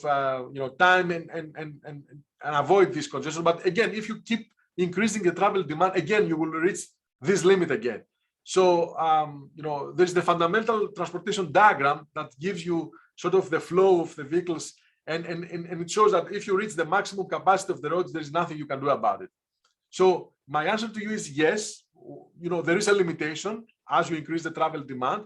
time and avoid this congestion. But again, if you keep increasing the travel demand, again you will reach this limit again. So there's the fundamental transportation diagram that gives you sort of the flow of the vehicles, and it shows that if you reach the maximum capacity of the roads, there is nothing you can do about it. So my answer to you is yes. There is a limitation as you increase the travel demand.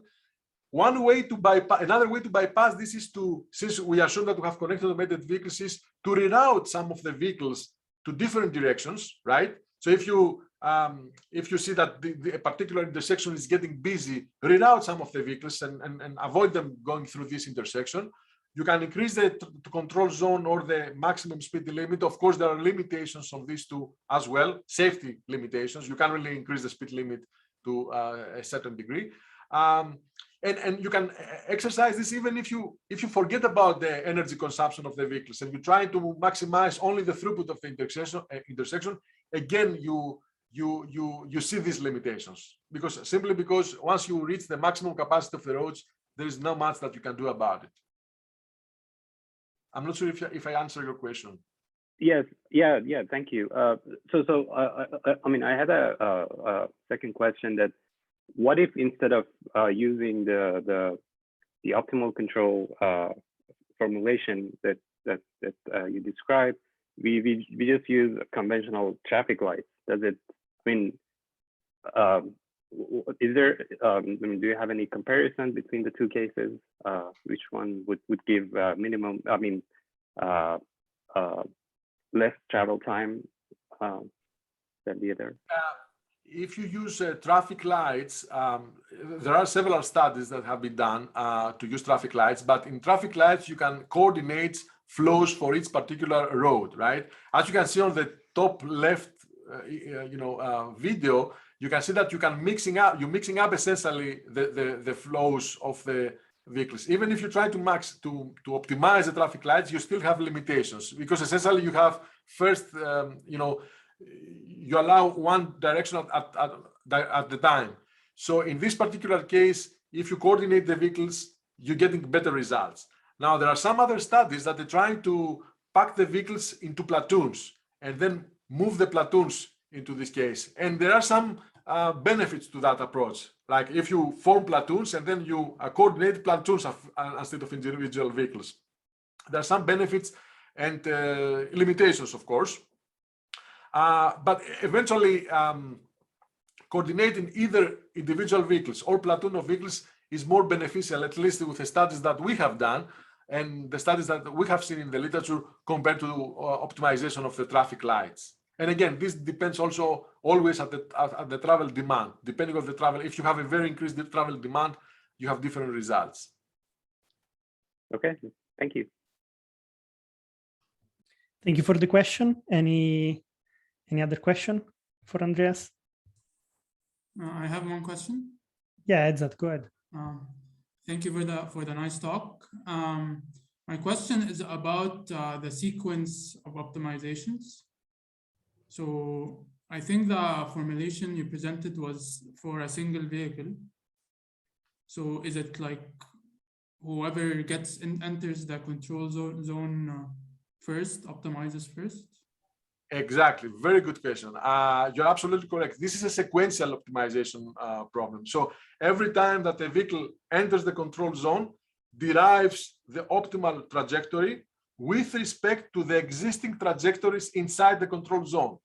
one way to bypass, another way to bypass this is to, since we assume that we have connected automated vehicles, is to reroute some of the vehicles to different directions, right? So if you see that a particular intersection is getting busy, reroute some of the vehicles and avoid them going through this intersection. You can increase the control zone or the maximum speed limit. Of course, there are limitations on these two as well, safety limitations. You can't really increase the speed limit to a certain degree. And you can exercise this even if you forget about the energy consumption of the vehicles and you try to maximize only the throughput of the intersection. Again, you see these limitations simply because once you reach the maximum capacity of the roads, there is not much that you can do about it. I'm not sure if I answer your question. Yes, yeah, thank you. I mean, I had a second question that, what if instead of using the optimal control formulation that you described, we just use conventional traffic lights? Does it? I mean, is there? I mean, do you have any comparison between the two cases? Which one would give minimum? I mean, less travel time than the other? If you use traffic lights, there are several studies that have been done to use traffic lights, but in traffic lights, you can coordinate flows for each particular road, right? As you can see on the top left, video, you can see that you're mixing up essentially the flows of the vehicles. Even if you try to optimize the traffic lights, you still have limitations because essentially you have first, you allow one direction at the time. So in this particular case, if you coordinate the vehicles, you're getting better results. Now, there are some other studies that they're trying to pack the vehicles into platoons and then move the platoons into this case. And there are some benefits to that approach. Like if you form platoons and then you coordinate platoons instead of individual vehicles. There are some benefits and limitations, of course. But eventually, coordinating either individual vehicles or platoon of vehicles is more beneficial, at least with the studies that we have done and the studies that we have seen in the literature compared to optimization of the traffic lights. And again, this depends also always at the travel demand. Depending on the travel, if you have a very increased travel demand, you have different results. Okay, thank you. Thank you for the question. Any other question for Andreas? I have one question. Yeah, Edzat, go ahead. Thank you for the nice talk. My question is about the sequence of optimizations. So I think the formulation you presented was for a single vehicle. So is it like whoever enters the control zone first optimizes first? Exactly. Very good question. You're absolutely correct. This is a sequential optimization problem. So every time that a vehicle enters the control zone, derives the optimal trajectory with respect to the existing trajectories inside the control zone.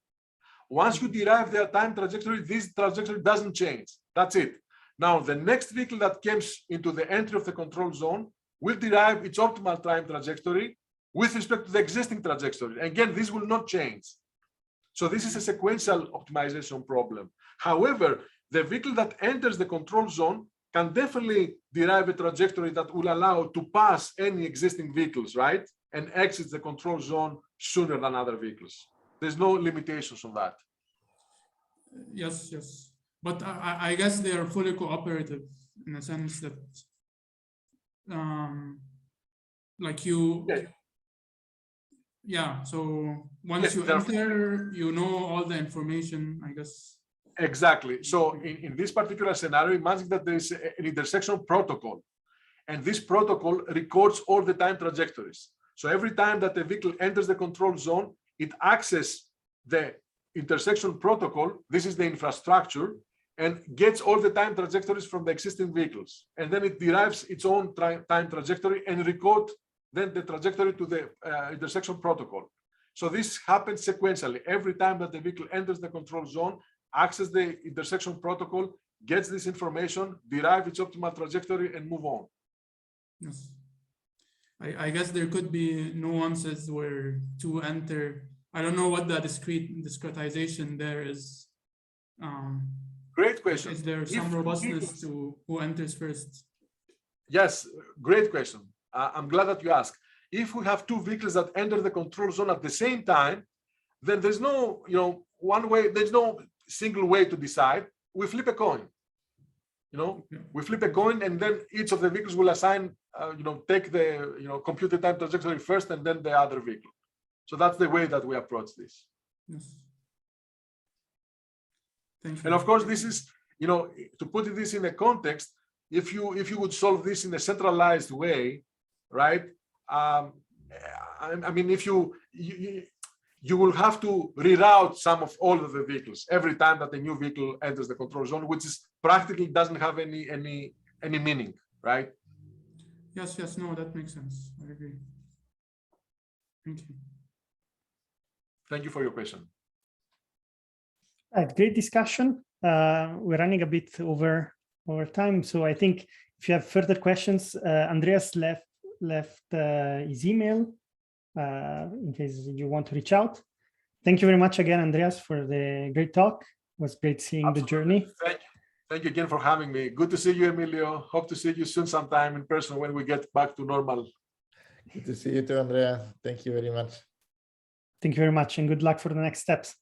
Once you derive their time trajectory, this trajectory doesn't change. That's it. Now, the next vehicle that comes into the entry of the control zone will derive its optimal time trajectory with respect to the existing trajectory. Again, this will not change. So this is a sequential optimization problem. However, the vehicle that enters the control zone can definitely derive a trajectory that will allow to pass any existing vehicles, right? And exit the control zone sooner than other vehicles. There's no limitations on that. Yes. But I guess they are fully cooperative in a sense that, like you... Yeah, so once you enter, you know all the information, I guess. Exactly. So in this particular scenario, imagine that there is an intersection protocol, and this protocol records all the time trajectories. So every time that the vehicle enters the control zone, it accesses the intersection protocol. This is the infrastructure, and gets all the time trajectories from the existing vehicles. And then it derives its own time trajectory and records then the trajectory to the intersection protocol. So this happens sequentially. Every time that the vehicle enters the control zone, access the intersection protocol, gets this information, derive its optimal trajectory, and move on. Yes. I guess there could be nuances where to enter. I don't know what the discretization there is. Great question. Is there some robustness to who enters first? Yes, great question. I'm glad that you asked. If we have two vehicles that enter the control zone at the same time, then there's no, one way, there's no single way to decide. We flip a coin. We flip a coin, and then each of the vehicles will assign, take the, compute the time trajectory first, and then the other vehicle. So that's the way that we approach this. Yes. Thank you. And of course, this is, to put this in a context, if you would solve this in a centralized way, right? I mean, if you will have to reroute some of all of the vehicles every time that a new vehicle enters the control zone, which is practically doesn't have any meaning, right? Yes, no, that makes sense. I agree. Thank you. Thank you for your question. Right, great discussion. We're running a bit over time, so I think if you have further questions, Andreas left his email in case you want to reach out. Thank you very much again, Andreas, for the great talk. It was great seeing the journey. Thank you again for having me. Good to see you, Emilio. Hope to see you soon sometime in person when we get back to normal. Good to see you too, Andrea. Thank you very much. Thank you very much, and good luck for the next steps.